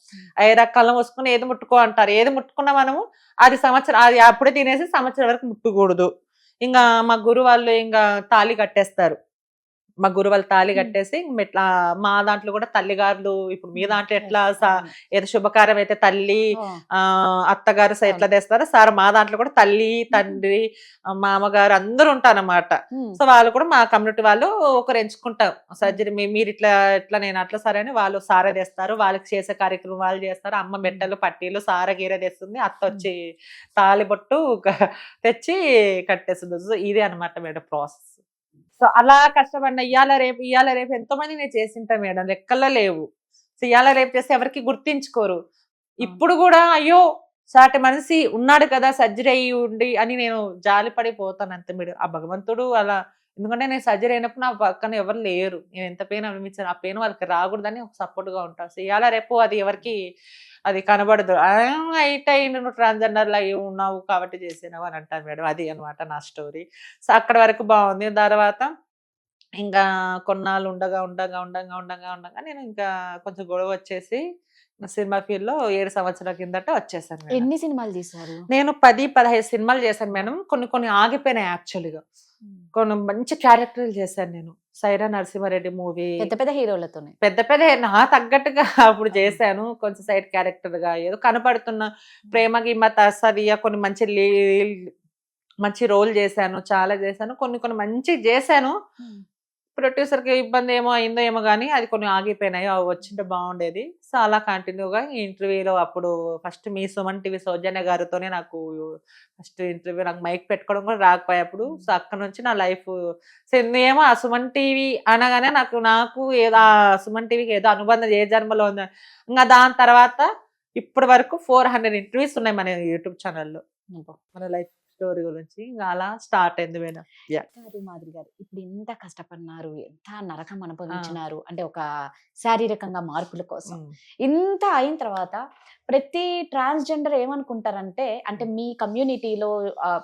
5 రకాల మోసుకొని ఏది ముట్టుకో అంటారు. ఏది ముట్టుకున్నా మనము అది అప్పుడే తినేసి సంవత్సరం వరకు ముట్టకూడదు. ఇంకా మా గురు వాళ్ళు ఇంకా తాళి కట్టేస్తారు. మా గురు వాళ్ళు తాళి కట్టేసి ఇట్లా మా దాంట్లో కూడా తల్లిగారులు, ఇప్పుడు మీ దాంట్లో ఎట్లా ఏదో శుభకార్యం అయితే తల్లి అత్తగారు ఎట్లా తెస్తారో సార్ మా దాంట్లో కూడా తల్లి తండ్రి మామగారు అందరూ ఉంటారన్నమాట. సో వాళ్ళు కూడా మా కమ్యూనిటీ వాళ్ళు ఒకరు ఎంచుకుంటాం సర్జరీ, మీరు ఇట్లా నేను అట్లా సరే అని వాళ్ళు సార తెస్తారు, వాళ్ళకి చేసే కార్యక్రమం వాళ్ళు చేస్తారు. అమ్మ మెట్టలు పట్టీలు సార గీర తెస్తుంది, అత్త వచ్చి తాళిబొట్టు తెచ్చి కట్టేస్తుంది. సో ఇదే అనమాట మేడం ప్రాసెస్. సో అలా కష్టపడిన ఇవాళ రేపు ఎంతో మంది నేను చేసింటా మేడం, లెక్కల్లో లేవు. సో ఇవాళ రేపు చేస్తే ఎవరికి గుర్తించుకోరు. ఇప్పుడు కూడా అయ్యో సాటి మనిషి ఉన్నాడు కదా సర్జరీ అయ్యి ఉండి అని నేను జాలి పడిపోతాను అంతే మేడం. ఆ భగవంతుడు అలా, ఎందుకంటే నేను సర్జరీ అయినప్పుడు నా పక్కన ఎవరు లేరు, నేను ఎంత పెయిన్ అనిపించాను ఆ పెయిన్ వాళ్ళకి రాకూడదని ఒక సపోర్ట్ గా ఉంటాను. సో ఇవాళ రేపు అది ఎవరికి అది కనబడదు. అయితే నువ్వు ట్రాన్స్జెండర్లో అయి ఉన్నావు కాబట్టి చేసినావు అని అంటారు మేడం. అది అనమాట నా స్టోరీ. సో అక్కడ వరకు బాగుంది. తర్వాత ఇంకా కొన్నాళ్ళు ఉండగా నేను ఇంకా కొంచెం గొడవ వచ్చేసి సినిమా ఫీల్డ్ లో 7 సంవత్సరాల కిందట వచ్చేసాను. ఎన్ని సినిమాలు తీశారు? నేను 10-15 సినిమాలు చేశాను మేడం. కొన్ని ఆగిపోయినాయి యాక్చువల్గా. కొన్ని మంచి క్యారెక్టర్లు చేశాను నేను. సైరా నరసింహారెడ్డి మూవీ పెద్ద హీరోలతోనే పెద్ద నా తగ్గట్టుగా అప్పుడు చేశాను. కొంచెం సైడ్ క్యారెక్టర్ గా ఏదో కనపడుతున్న ప్రేమ గిమ్మ తసరియా కొన్ని మంచి రోల్ చేశాను, చాలా చేశాను. కొన్ని మంచి చేశాను. ప్రొడ్యూసర్కి ఇబ్బంది ఏమో అయిందో ఏమో కానీ అది కొన్ని ఆగిపోయినాయి, అవి వచ్చింటే బాగుండేది. సో అలా కంటిన్యూగా ఇంటర్వ్యూలో అప్పుడు ఫస్ట్ మీ సుమన్ టీవీ సౌజన్య గారితోనే నాకు ఫస్ట్ ఇంటర్వ్యూ, నాకు మైక్ పెట్టుకోవడం కూడా రాకపోయేప్పుడు. సో అక్కడ నుంచి నా లైఫ్ ఏమో ఆ సుమన్ టీవీ అనగానే నాకు ఏదో ఆ సుమన్ టీవీకి ఏదో అనుబంధం ఏ జన్మలో ఉంది. ఇంకా దాని తర్వాత ఇప్పటి వరకు 400 ఇంటర్వ్యూస్ ఉన్నాయి మన యూట్యూబ్ ఛానల్లో మన లైఫ్ స్టోరీ గురించి. ఇంకా అలా స్టార్ట్ అయింది మేడం. కాదు మాధురి గారు, ఇప్పుడు ఇంత కష్టపడినారు, ఎంత నరకం అనుభవించినారు, అంటే ఒక శారీరకంగా మార్పుల కోసం ఇంత అయిన తర్వాత ప్రతి ట్రాన్స్జెండర్ ఏమనుకుంటారంటే, అంటే మీ కమ్యూనిటీలో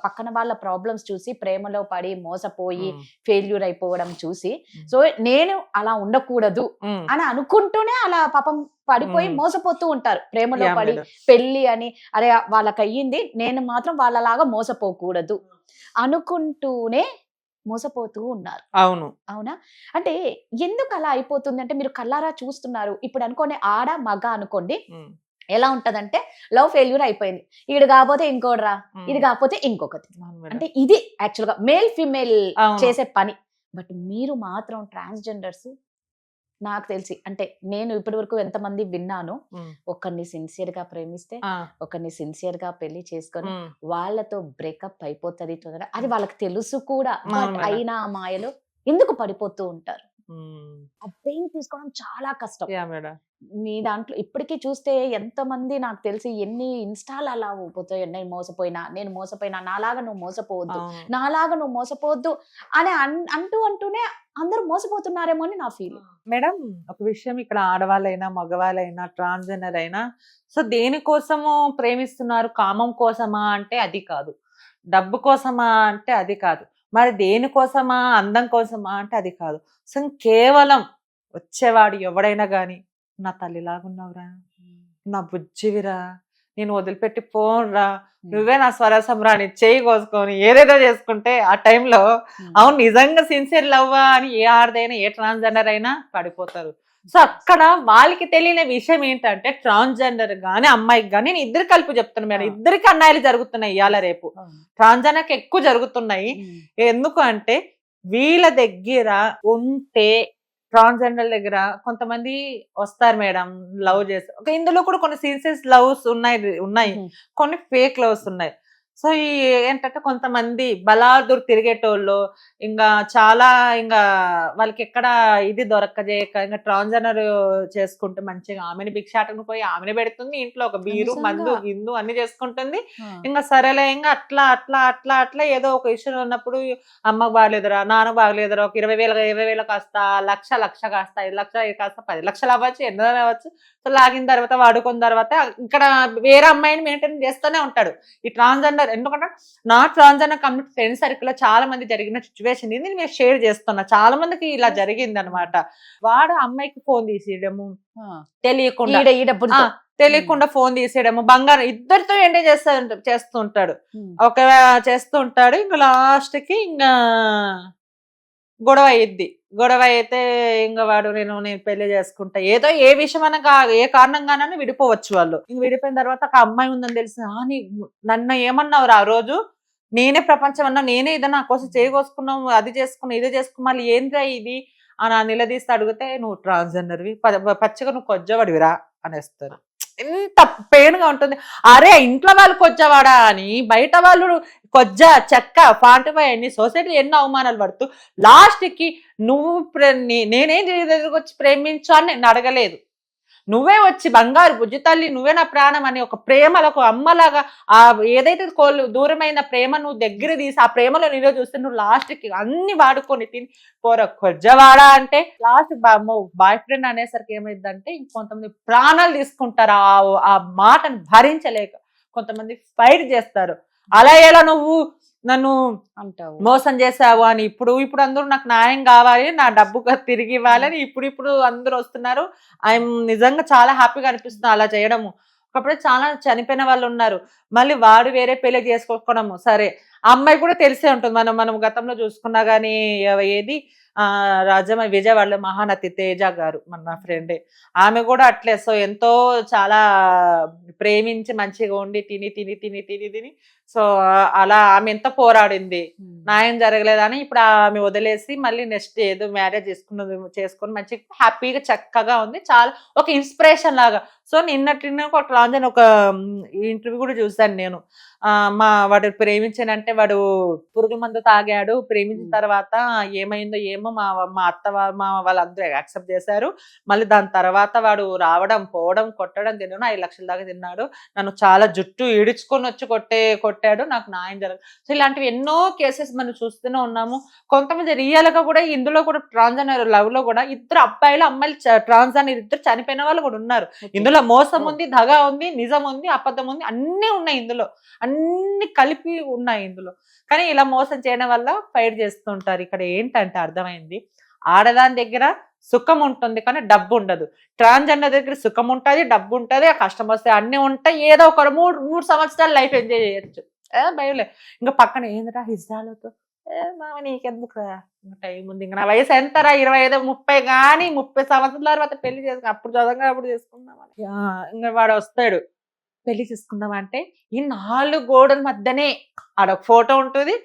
పక్కన వాళ్ళ ప్రాబ్లమ్స్ చూసి ప్రేమలో పడి మోసపోయి ఫెయిల్యూర్ అయిపోవడం చూసి, సో నేను అలా ఉండకూడదు అని అనుకుంటూనే అలా పాపం పడిపోయి మోసపోతూ ఉంటారు. ప్రేమలో పడి పెళ్లి అని, అరే వాళ్ళకి అయ్యింది, నేను మాత్రం వాళ్ళలాగా మోసపోకూడదు అనుకుంటూనే మోసపోతూ ఉన్నారు. అవునా? అంటే ఎందుకు అలా అయిపోతుంది అంటే, మీరు కల్లారా చూస్తున్నారు. ఇప్పుడు అనుకోండి, ఆడ మగ అనుకోండి, ఎలా ఉంటదంటే లవ్ ఫెయిల్యూర్ అయిపోయింది, ఈడు కాకపోతే ఇంకోడ్రా, ఇది కాకపోతే ఇంకొకటి. అంటే ఇది యాక్చువల్ గా మేల్ ఫీమేల్ చేసే పని. బట్ మీరు మాత్రం ట్రాన్స్జెండర్స్, నాకు తెలిసి, అంటే నేను ఇప్పటి వరకు ఎంతమంది విన్నాను, ఒకరిని సిన్సియర్ గా ప్రేమిస్తే, ఒకరిని సిన్సియర్ గా పెళ్లి చేసుకొని వాళ్ళతో బ్రేకప్ అయిపోతుంది తొందర, అది వాళ్ళకి తెలుసు కూడా. బట్ అయినా ఆ మాయలో ఎందుకు పడిపోతూ ఉంటారు? ఆ పెయిన్ తీసుకోవడం చాలా కష్టం. మీ దాంట్లో ఇప్పటికీ చూస్తే ఎంతమంది, నాకు తెలిసి ఎన్ని ఇన్స్టాల్ అలా పోతాయి, నేను మోసపోయినా నాలాగా నువ్వు మోసపోవద్దు అని అంటూనే అందరూ మోసపోతున్నారేమో అని నా ఫీల్. మేడం ఒక విషయం, ఇక్కడ ఆడవాళ్ళైనా మగవాళ్ళైనా ట్రాన్స్జెండర్ అయినా, సో దేనికోసము ప్రేమిస్తున్నారు? కామం కోసమా అంటే అది కాదు, డబ్బు కోసమా అంటే అది కాదు, మరి దేనికోసమా? అందం కోసమా అంటే అది కాదు. సో కేవలం వచ్చేవాడు ఎవడైనా గాని, నా తల్లిలాగున్నావురా, నా బుజ్జివిరా, నేను వదిలిపెట్టి పోన్రా, నువ్వే నా స్వరసం రాని, చేయి కోసుకొని ఏదేదో చేసుకుంటే ఆ టైంలో అవును నిజంగా సిన్సియర్ లవ్వా అని ఏ ఆడదైనా ఏ ట్రాన్స్జెండర్ అయినా పడిపోతారు. సో అక్కడ వాళ్ళకి తెలియని విషయం ఏంటంటే, ట్రాన్స్జెండర్ గానీ అమ్మాయికి గానీ, నేను ఇద్దరు కలిపి చెప్తున్నాను మేడం, ఇద్దరికి అన్యాయాలు జరుగుతున్నాయి ఇవాళ రేపు. ట్రాన్స్జెండర్కి ఎక్కువ జరుగుతున్నాయి. ఎందుకు అంటే, వీళ్ళ దగ్గర ఉంటే ట్రాన్స్జెండర్ దగ్గర కొంతమంది వస్తారు మేడం, లవ్ చేస్తారు. ఇందులో కూడా కొన్ని సిన్సియర్ లవ్స్ ఉన్నాయి, కొన్ని ఫేక్ లవ్స్ ఉన్నాయి. సో ఈ ఏంటంటే కొంతమంది బలాదూర్ తిరిగేటోళ్ళు ఇంకా చాలా, ఇంకా వాళ్ళకి ఎక్కడ ఇది దొరకజేయక ఇంకా ట్రాన్స్జెండర్ చేసుకుంటే మంచిగా ఆమెని భిక్షాటకు పోయి ఆమెని పెడుతుంది, ఇంట్లో ఒక బీరు మందు గిందు అన్ని చేసుకుంటుంది. ఇంకా సరేలే, ఇంకా అట్లా అట్లా అట్లా అట్లా ఏదో ఒక ఇష్యూ ఉన్నప్పుడు అమ్మకు బాగలేదురా, నాన్న బాగలేదురా, ఒక 20,000 కాస్త లక్ష కాస్త 5 లక్షలు కాస్త 10 లక్షలు అవ్వచ్చు, ఎన్నో అవ్వచ్చు. సో లాగిన తర్వాత వాడుకున్న తర్వాత ఇక్కడ వేరే అమ్మాయిని మెయింటైన్ చేస్తూనే ఉంటాడు ఈ ట్రాన్స్జెండర్. ఎందుకంటే నా ట్రాన్స్జెండర్ కమ్యూనిటీ ఫ్రెండ్ సర్కిల్ లో చాలా మంది జరిగిన సిచ్యువేషన్ ఇది నేను షేర్ చేస్తున్నా. చాలా మందికి ఇలా జరిగింది అనమాట. వాడు అమ్మాయికి ఫోన్ తీసేయడము, తెలియకుండా ఫోన్ తీసేయడము, బంగారం ఇద్దరితో ఎంజాయ్ చేస్తూ ఉంటాడు. చేస్తూ ఉంటాడు. ఇంకా లాస్ట్ కి ఇంకా గొడవ అయ్యిద్ది. గొడవ అయితే ఇంకా వాడు నేను పెళ్లి చేసుకుంటా, ఏదో ఏ విషయం అనగా ఏ కారణంగానైనా విడిపోవచ్చు వాళ్ళు. ఇంక విడిపోయిన తర్వాత ఒక అమ్మాయి ఉందని తెలిసి, నన్ను ఏమన్నావు ఆ రోజు, నేనే ప్రపంచం అన్నా, నేనే ఇదో నా కోసం చేయకోసుకున్నావు, అది చేసుకున్నావు, ఇది చేసుకున్నా, మళ్ళీ ఏంద్రా ఇది అని నిలదీస్తే అడిగితే, నువ్వు ట్రాన్స్జెండర్వి, పచ్చిగా నువ్వు కొజ్జవాడివిరా అనేస్తారు. ఎంత పెయిన్ గా ఉంటుంది. అరే ఇంట్లో వాళ్ళు కొజ్జవాడా అని, బయట వాళ్ళు కొజ్జ చెక్క 45 ఎన్ని సొసైటీ ఎన్నో అవమానాలు పడుతూ లాస్ట్ కి నువ్వు నేనేం వచ్చి ప్రేమించు అని నేను అడగలేదు, నువ్వే వచ్చి బంగారు బుజ్జి తల్లి, నువ్వే నా ప్రాణం అని ఒక ప్రేమలకు అమ్మలాగా ఆ ఏదైతే దూరమైన ప్రేమ నువ్వు దగ్గర తీసి ఆ ప్రేమలో నీలో చూస్తే నువ్వు లాస్ట్ కి అన్ని వాడుకొని తిని కొజ్జవాడా అంటే, లాస్ట్ బాయ్ ఫ్రెండ్ అనేసరికి ఏమైందంటే ఇంకొంతమంది ప్రాణాలు తీసుకుంటారు ఆ మాటను భరించలేక, కొంతమంది ఫైట్ చేస్తారు. అలా ఎలా నువ్వు నన్ను మోసం చేసావు అని. ఇప్పుడు అందరూ నాకు న్యాయం కావాలి, నా డబ్బు తిరిగి ఇవ్వాలని ఇప్పుడు అందరూ వస్తున్నారు. ఐఎమ్ నిజంగా చాలా హ్యాపీగా అనిపిస్తుంది అలా చేయడము. ఒకప్పుడు చాలా చనిపోయిన వాళ్ళు ఉన్నారు, మళ్ళీ వాడు వేరే పెళ్లి చేసుకోవడము. సరే అమ్మాయి కూడా తెలిసే ఉంటుంది, మనం గతంలో చూసుకున్నా గానీ ఏది రాజమ్మ విజయవాడలో మహానటి తేజ గారు నా ఫ్రెండే, ఆమె కూడా అట్లే. సో ఎంతో చాలా ప్రేమించి మంచిగా ఉండి తిని తిని తిని తిని తిని సో అలా ఆమె ఎంత పోరాడింది, న్యాయం జరగలేదని ఇప్పుడు ఆమె వదిలేసి మళ్ళీ నెక్స్ట్ ఏదో మ్యారేజ్ చేసుకుని మంచి హ్యాపీగా చక్కగా ఉంది. చాలా ఒక ఇన్స్పిరేషన్ లాగా. సో నిన్నటి ఒక ట్రాన్జన్ ఒక ఇంటర్వ్యూ కూడా చూసాను నేను. వాడు ప్రేమించానంటే వాడు పురుగుల మందు తాగాడు, ప్రేమించిన తర్వాత ఏమైందో ఏమో మా అత్త మా వాళ్ళందరూ యాక్సెప్ట్ చేశారు. మళ్ళీ దాని తర్వాత వాడు రావడం పోవడం కొట్టడం తినడం 5 లక్షల దాకా తిన్నాడు, నన్ను చాలా జుట్టు ఈడ్చుకొని వచ్చి కొట్టాడు, నాకు న్యాయం జరగదు. సో ఇలాంటివి ఎన్నో కేసెస్ మనం చూస్తూనే ఉన్నాము. కొంతమంది రియల్ గా కూడా ఇందులో కూడా ట్రాన్స్జెండర్ లవ్ లో కూడా ఇద్దరు అబ్బాయిలు అమ్మాయిలు ట్రాన్స్జెండర్ ఇద్దరు చనిపోయిన వాళ్ళు కూడా ఉన్నారు. ఇందులో మోసం ఉంది, దగా ఉంది, నిజం ఉంది, అబద్ధం ఉంది, అన్నీ ఉన్నాయి ఇందులో, అన్ని కలిపి ఉన్నాయి ఇందులో. కానీ ఇలా మోసం చేయడం వల్ల ఫైట్ చేస్తుంటారు. ఇక్కడ ఏంటంటే అర్థమైంది, ఆడదాని దగ్గర సుఖం ఉంటుంది కానీ డబ్బు ఉండదు. ట్రాన్స్జెండర్ దగ్గర సుఖం ఉంటుంది, డబ్బు ఉంటుంది, కష్టం వస్తాయి, అన్ని ఉంటాయి. ఏదో ఒక మూడు సంవత్సరాలు లైఫ్ ఎంజాయ్ చేయొచ్చు, భయలే. ఇంకా పక్కన ఏందిరా హిజ్రాలతో మామ నీకెందుకు టైం ఉంది, ఇంకా నా వయసు ఎంతరా 25 30 కానీ 30 సంవత్సరాల తర్వాత పెళ్లి చేసుకుని అప్పుడు చదవగా అప్పుడు చేసుకుందామని. ఇంకా వాడు వస్తాడు పెళ్లి చేసుకుందాం అంటే ఈ 4 గోడల మధ్యనే ఆడొక ఫోటో ఉంటుంది,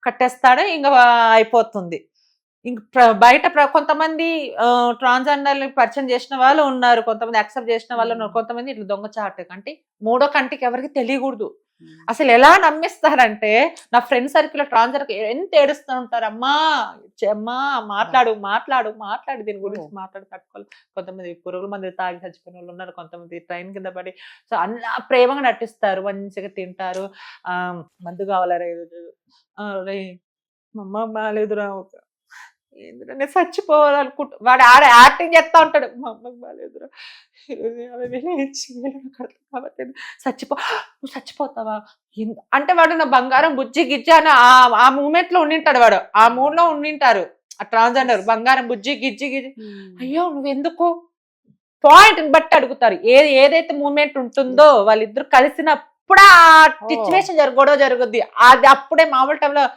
కట్టేస్తాడు, ఇంకా అయిపోతుంది. ఇంక బయట కొంతమంది ట్రాన్స్జెండర్ పరిచయం చేసిన వాళ్ళు ఉన్నారు, కొంతమంది యాక్సెప్ట్ చేసిన వాళ్ళు ఉన్నారు, కొంతమంది ఇట్లా దొంగచాటు అంటే మూడో కంటికి ఎవరికి తెలియకూడదు. అసలు ఎలా నమ్మిస్తారంటే నా ఫ్రెండ్ సర్కిల్ ట్రాన్స్జెండర్ ఎంత ఏడుస్తూ ఉంటారు, అమ్మా మాట్లాడు మాట్లాడు మాట్లాడు దీని గురించి మాట్లాడి తట్టుకోవాలి. కొంతమంది పురుగుల మంది తాగి చచ్చిపోయిన వాళ్ళు ఉన్నారు, కొంతమంది ట్రైన్ కింద పడి. సో అలా ప్రేమగా నటిస్తారు, మంచిగా తింటారు. మందు కావాలరా ఈరోజు, రే మా అమ్మ బాగాలేదురా, ఏందిరా నేను చచ్చిపోవాలనుకుంటా, వాడు యాక్టింగ్ చేస్తా ఉంటాడు, మా అమ్మకి బాగాలేదురా కాబట్టి నువ్వు చచ్చిపోతావా అంటే వాడు నా బంగారం బుజ్జి గిజ్జి అని ఆ మూమెంట్ లో ఉండింటాడు, వాడు ఆ మూడ్ లో ఉండింటారు. ఆ ట్రాన్స్జెండర్ బంగారం బుజ్జి గిజ్జి గిజ్జి, అయ్యో నువ్వెందుకు పాయింట్ బట్టి అడుగుతారు. ఏదైతే మూమెంట్ ఉంటుందో వాళ్ళిద్దరు కలిసినప్పుడు ఆ సిచ్యువేషన్ గొడవ జరుగుద్ది. అది అప్పుడే మామూలు టైంలో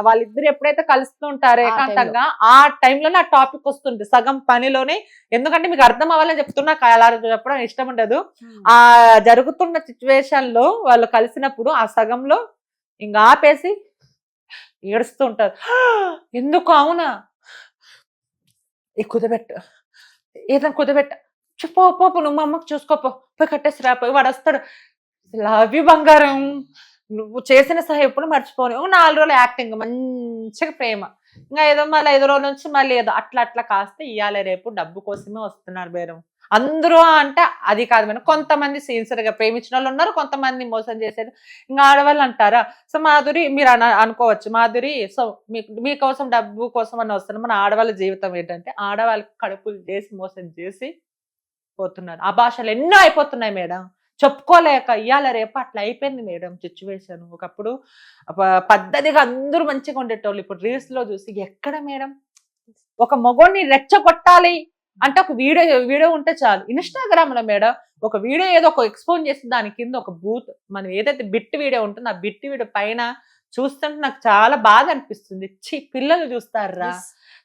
వాళ్ళిద్దరు ఎప్పుడైతే కలుస్తూ ఉంటారో ఏకాంతంగా ఆ టైంలోనే ఆ టాపిక్ వస్తుంది సగం పనిలోనే. ఎందుకంటే మీకు అర్థం అవ్వాలని చెప్తున్నా, అలా చెప్పడం ఇష్టం ఉండదు. ఆ జరుగుతున్న సిచ్యువేషన్ లో వాళ్ళు కలిసినప్పుడు ఆ సగంలో ఇంకా ఆపేసి ఏడుస్తూ ఉంటారు. ఎందుకు అవునా కుదబెట్ట ఏదైనా కుదబెట్ట పోపు నువ్వు మా అమ్మకి చూసుకోపో పోయి కట్టేసి రాపోయి. వాడు వస్తాడు, లవ్ యూ బంగారం, నువ్వు చేసిన సహాయం ఎప్పుడు మర్చిపోను. 4 రోజులు యాక్టింగ్ మంచిగా ప్రేమ, ఇంకా ఏదో మళ్ళీ 5 రోజుల నుంచి మళ్ళీ ఏదో అట్లా అట్లా కాస్తే ఇయ్యాలి రేపు డబ్బు కోసమే వస్తున్నారు బేరం. అందరూ అంటే అది కాదు మేడం, కొంతమంది సిన్సియర్ గా ప్రేమించిన వాళ్ళు ఉన్నారు, కొంతమంది మోసం చేసేది ఇంకా ఆడవాళ్ళు అంటారా. సో మాధురి మీరు అనుకోవచ్చు, మాధురి సో మీకోసం డబ్బు కోసం అని వస్తున్నారు. మన ఆడవాళ్ళ జీవితం ఏంటంటే ఆడవాళ్ళకి కడుపులు చేసి మోసం చేసి పోతున్నారు. ఆ భాషలు ఎన్నో అయిపోతున్నాయి మేడం, చెప్పుకోలేక ఇయ్యాల రేపు అట్లా అయిపోయింది మేడం సిచ్యువేషన్. ఒకప్పుడు పద్ధతిగా అందరూ మంచిగా ఉండేటోళ్ళు, ఇప్పుడు రీల్స్ లో చూసి ఎక్కడ మేడం ఒక మగోడిని రెచ్చగొట్టాలి అంటే ఒక వీడియో ఉంటే చాలు. ఇన్స్టాగ్రామ్ లో మేడం ఒక వీడియో ఏదో ఒక ఎక్స్పోజ్ చేసి దాని కింద ఒక బూత్ మనం ఏదైతే బిట్ వీడియో ఉంటుందో ఆ బిట్ వీడియో పైన చూస్తుంటే నాకు చాలా బాధ అనిపిస్తుంది. పిల్లలు చూస్తారా.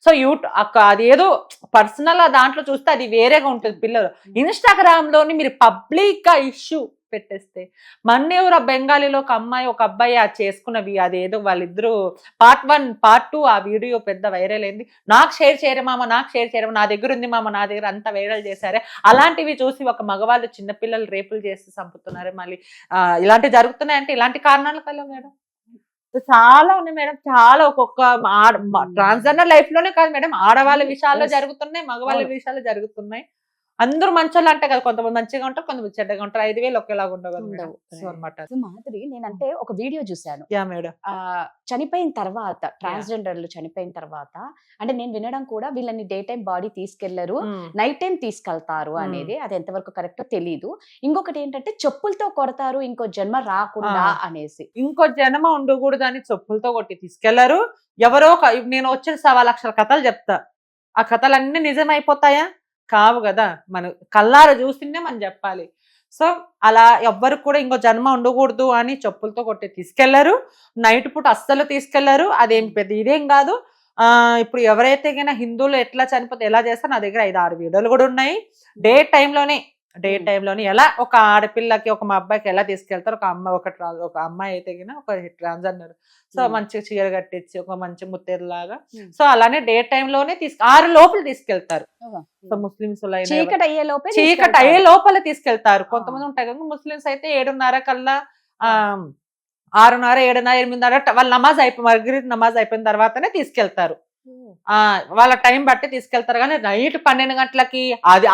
సో అది ఏదో పర్సనల్ దాంట్లో చూస్తే అది వేరేగా ఉంటుంది. పిల్లలు ఇన్స్టాగ్రామ్ లోని మీరు పబ్లిక్ గా ఇష్యూ పెట్టేస్తే మన్నెవరు బెంగాలీలో ఒక అమ్మాయి ఒక అబ్బాయి అది చేసుకున్నవి అదేదో వాళ్ళిద్దరూ పార్ట్ 1 పార్ట్ 2 ఆ వీడియో పెద్ద వైరల్ అయింది. నాకు షేర్ చేయరు మామ, నాకు షేర్ చేయరు, నా దగ్గర ఉంది మామ, నా దగ్గర అంతా వైరల్ చేశారే. అలాంటివి చూసి ఒక మగవాళ్ళు చిన్నపిల్లలు రేపులు చేసి చంపుతున్నారు. మళ్ళీ ఇలాంటివి జరుగుతున్నాయంటే ఇలాంటి కారణాల వల్ల మేడం చాలా ఉన్నాయి మేడం. చాలా ఒక్కొక్క ట్రాన్స్జెండర్ లైఫ్ లోనే కాదు మేడం, ఆడవాళ్ళ విషయాల్లో జరుగుతున్నాయి, మగవాళ్ళ విషయాల్లో జరుగుతున్నాయి. అందరూ మంచోళ్ళు అంటే కదా, కొంతమంది మంచిగా ఉంటారు, కొంతమంది చెడ్డగా ఉంటారు. 5,000 ఒకేలాగా ఉండవు అనమాట. మాధురి నేనంటే ఒక వీడియో చూశాను, మేడం చనిపోయిన తర్వాత ట్రాన్స్జెండర్లు చనిపోయిన తర్వాత అంటే నేను వినడం కూడా వీళ్ళని డే టైం బాడీ తీసుకెళ్లరు, నైట్ టైం తీసుకెళ్తారు అనేది. అది ఎంతవరకు కరెక్టో తెలీదు. ఇంకొకటి ఏంటంటే చెప్పులతో కొడతారు ఇంకో జన్మ రాకుండా అనేసి. ఇంకో జన్మ ఉండకూడదు అని చెప్పులతో కొట్టి తీసుకెళ్లారు. ఎవరో నేను వచ్చిన 1.25 లక్షల కథలు చెప్తా, ఆ కథలన్నీ నిజమైపోతాయా? కావు కదా, మనం కళ్ళార చూసిందే మనం చెప్పాలి. సో అలా ఎవ్వరు కూడా ఇంకో జన్మ ఉండకూడదు అని చెప్పులతో కొట్టి తీసుకెళ్లారు. నైట్ పూట అస్సలు తీసుకెళ్లారు, అదేం పెద్ద ఇదేం కాదు. ఇప్పుడు ఎవరైతే గన హిందువులు ఎట్లా చనిపోతే ఎలా చేస్తారో నా దగ్గర 5-6 వీడియోలు కూడా ఉన్నాయి. డే టైంలోనే ఎలా ఒక ఆడపిల్లకి ఒక మా అబ్బాయికి ఎలా తీసుకెళ్తారు, ఒక అమ్మాయి అయితే గిన ఒక ట్రాన్స్జెండర్, సో మంచిగా చీర కట్టించి ఒక మంచి ముత్తేరు లాగా, సో అలానే డే టైంలోనే 6 లోపల తీసుకెళ్తారు. సో ముస్లిమ్స్ చీకటి అయ్యే లోపే చీకటి అయ్యే లోపల తీసుకెళ్తారు. కొంతమంది ఉంటాయి కదా ముస్లిమ్స్ అయితే 7:30 కల్లా 6:30, 7:30, 8:30 వాళ్ళ మగరిబ్ నమాజ్ అయిపోయిన తర్వాతనే తీసుకెళ్తారు. వాళ్ళ టైం బట్టి తీసుకెళ్తారు. కానీ నైట్ 12 గంటలకి అది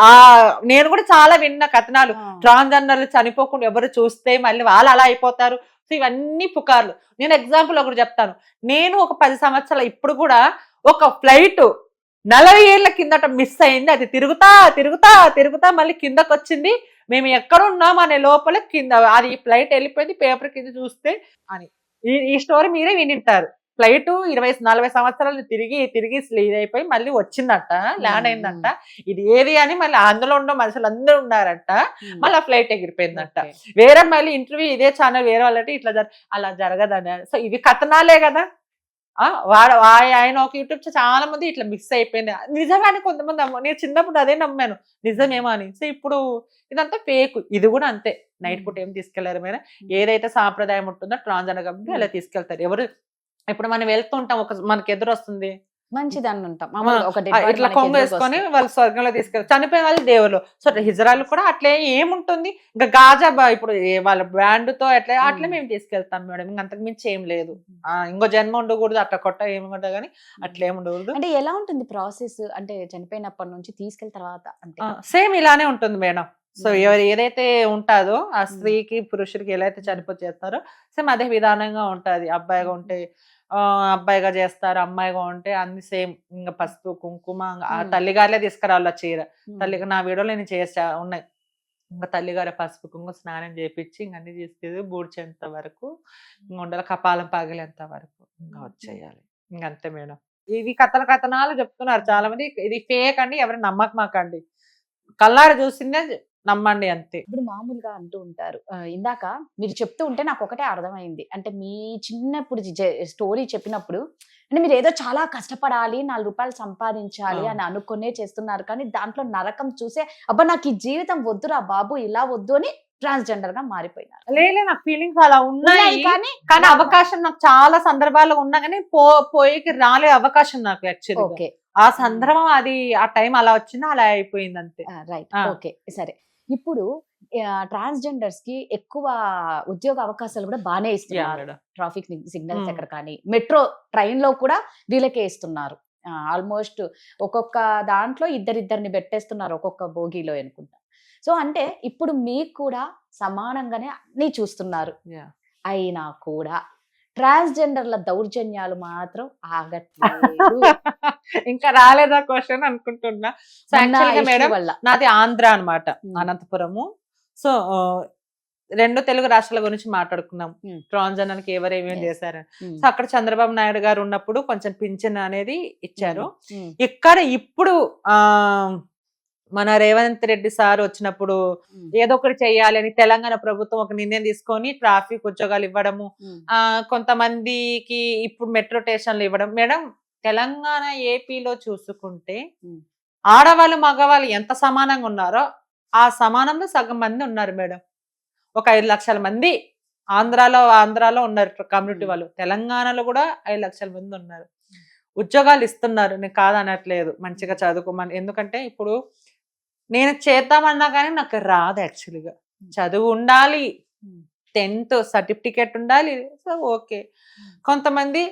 నేను కూడా చాలా విన్న కథనాలు, ట్రాన్స్జెండర్లు చనిపోకుండా ఎవరు చూస్తే మళ్ళీ వాళ్ళు అలా అయిపోతారు. సో ఇవన్నీ పుకార్లు. నేను ఎగ్జాంపుల్ ఒకటి చెప్తాను. నేను ఒక 10 సంవత్సరాలు ఇప్పుడు కూడా ఒక ఫ్లైట్ 40 ఏళ్ల కిందట మిస్ అయింది. అది తిరుగుతా మళ్ళీ కిందకు వచ్చింది. మేము ఎక్కడ ఉన్నాం అనే లోపల కింద అది ఫ్లైట్ వెళ్ళిపోయింది. పేపర్ కింద చూస్తే అని ఈ స్టోరీ మీరే వినింటారు. ఫ్లైట్ 20-40 సంవత్సరాలు తిరిగి ఇదైపోయి మళ్ళీ వచ్చిందంట, ల్యాండ్ అయిందంట. ఇది ఏది అని మళ్ళీ అందులో ఉన్న మనుషులు అందరూ ఉన్నారంట. మళ్ళీ ఆ ఫ్లైట్ ఎగిరిపోయిందంట. వేరే మళ్ళీ ఇంటర్వ్యూ ఇదే ఛానల్ వేరే వాళ్ళంటే ఇట్లా అలా జరగదని. సో ఇవి కథనాలే కదా. ఆయన ఒక యూట్యూబ్ చాలా మంది ఇట్లా మిస్ అయిపోయింది నిజమే అని కొంతమంది నేను చిన్నప్పుడు అదే నమ్మాను నిజమేమో అని. సో ఇప్పుడు ఇదంతా ఫేక్. ఇది కూడా అంతే. నైట్ పూట ఏం తీసుకెళ్లారు మీరు, ఏదైతే సాంప్రదాయం ఉంటుందో ట్రాన్స్జెండర్ కాబట్టి అలా తీసుకెళ్తారు. ఎవరు ఇప్పుడు మనం వెళ్తుంటాం, మనకి ఎదురు వస్తుంది మంచిదాన్ని ఉంటాం, ఇట్లా కొంగు వేసుకొని వాళ్ళు స్వర్గంలో తీసుకెళ్తారు. చనిపోయిన వాళ్ళు దేవుళ్ళు. సో హిజ్రాలు కూడా అట్లే ఏముంటుంది. ఇంకా గాజా ఇప్పుడు వాళ్ళ బ్రాండ్ తో అట్లే మేము తీసుకెళ్తాం మేడం. ఇంక అంతకు మించి ఏం లేదు. ఇంకో జన్మ ఉండకూడదు, అట్లా కొట్ట ఏముంటా గానీ అట్లా ఏమి ఉండకూడదు. అంటే ఎలా ఉంటుంది ప్రాసెస్? అంటే చనిపోయినప్పటి నుంచి తీసుకెళ్ళిన తర్వాత అంటే సేమ్ ఇలానే ఉంటుంది మేడం. సో ఎవరు ఏదైతే ఉంటుందో ఆ స్త్రీకి పురుషుడికి ఎలా అయితే చనిపోతే చేస్తారో సేమ్ అదే విధానంగా ఉంటది. అబ్బాయిగా ఉంటే అబ్బాయిగా చేస్తారు, అమ్మాయిగా ఉంటే అన్ని సేమ్. ఇంకా పసుపు కుంకుమ తల్లిగారులే తీసుకురావాలి చీర. నా వీడియోలో నేను చేసా ఉన్నాయి. ఇంకా తల్లిగారు పసుపు కుంకుమ స్నానం చేపించి ఇంక అన్ని తీసుకెళ్ళి బూడ్చేంత వరకు ఉండాలి, కపాలం పగిలేంత వరకు ఇంకా వచ్చేయాలి. ఇంకంతే మేడం. ఇవి కథనాలు చెప్తున్నారు చాలా మంది. ఇది ఫేక్ అండి, ఎవరు నమ్మకమాకండి. కళ్ళారు చూసిందే నమ్మండి అంతే. ఇప్పుడు మామూలుగా అంటూ ఉంటారు, ఇందాక మీరు చెప్తూ ఉంటే నాకు ఒకటే అర్థమైంది. అంటే మీ చిన్నప్పుడు స్టోరీ చెప్పినప్పుడు అంటే మీరు ఏదో చాలా కష్టపడాలి, 4 రూపాయలు సంపాదించాలి అని అనుకునే చేస్తున్నారు. కానీ దాంట్లో నరకం చూసే అబ్బా నాకు ఈ జీవితం వద్దురా బాబు, ఇలా వద్దు అని ట్రాన్స్జెండర్ గా మారిపోయినారు. లేదు, నాకు ఫీలింగ్స్ అలా ఉన్నాయి. కానీ అవకాశం నాకు చాలా సందర్భాల్లో ఉన్నా కానీ పోయికి రాలే అవకాశం నాకు యాక్చువల్లీ. ఆ సందర్భం అది ఆ టైం అలా వచ్చింది, అలా అయిపోయింది అంతే. రైట్, ఓకే, సరే. ఇప్పుడు ట్రాన్స్జెండర్స్ కి ఎక్కువ ఉద్యోగ అవకాశాలు కూడా బాగానే ఇస్తున్నారు. ట్రాఫిక్ సిగ్నల్స్ ఎక్కడ కానీ మెట్రో ట్రైన్ లో కూడా వీళ్ళకే ఇస్తున్నారు. ఆల్మోస్ట్ ఒక్కొక్క దాంట్లో ఇద్దరిని పెట్టేస్తున్నారు ఒక్కొక్క బోగిలో అనుకుంటా. సో అంటే ఇప్పుడు మీకు కూడా సమానంగానే అన్ని చూస్తున్నారు. అయినా కూడా ట్రాన్స్జెండర్ల దౌర్జన్యాలు మాత్రం ఆగట్లేదు. ఇంకా రాలేదా క్వశ్చన్ అనుకుంటున్నా. మేడం నాది ఆంధ్ర అన్నమాట, అనంతపురము. సో 2 తెలుగు రాష్ట్రాల గురించి మాట్లాడుకున్నాం. ట్రాన్స్జెండర్ కి ఎవరేమేం చేశారని. సో అక్కడ చంద్రబాబు నాయుడు గారు ఉన్నప్పుడు కొంచెం పింఛన్ అనేది ఇచ్చారు. ఇక్కడ ఇప్పుడు మన రేవంత్ రెడ్డి సార్ వచ్చినప్పుడు ఏదో ఒకటి చెయ్యాలి అని తెలంగాణ ప్రభుత్వం ఒక నిర్ణయం తీసుకొని ట్రాఫిక్ ఉద్యోగాలు ఇవ్వడము, కొంతమందికి ఇప్పుడు మెట్రో స్టేషన్లు ఇవ్వడం. మేడం తెలంగాణ ఏపీలో చూసుకుంటే ఆడవాళ్ళు మగవాళ్ళు ఎంత సమానంగా ఉన్నారో ఆ సమానంలో సగం మంది ఉన్నారు మేడం. ఒక 5 లక్షల మంది ఆంధ్రాలో ఉన్నారు కమ్యూనిటీ వాళ్ళు. తెలంగాణలో కూడా 5 లక్షల మంది ఉన్నారు. ఉద్యోగాలు ఇస్తున్నారు, నేను కాదనట్లేదు, మంచిగా చదువుకోమని. ఎందుకంటే ఇప్పుడు నేను చేద్దామన్నా కానీ నాకు రాదు యాక్చువల్గా. చదువు ఉండాలి, 10th సర్టిఫికేట్ ఉండాలి. సో ఓకే, కొంతమంది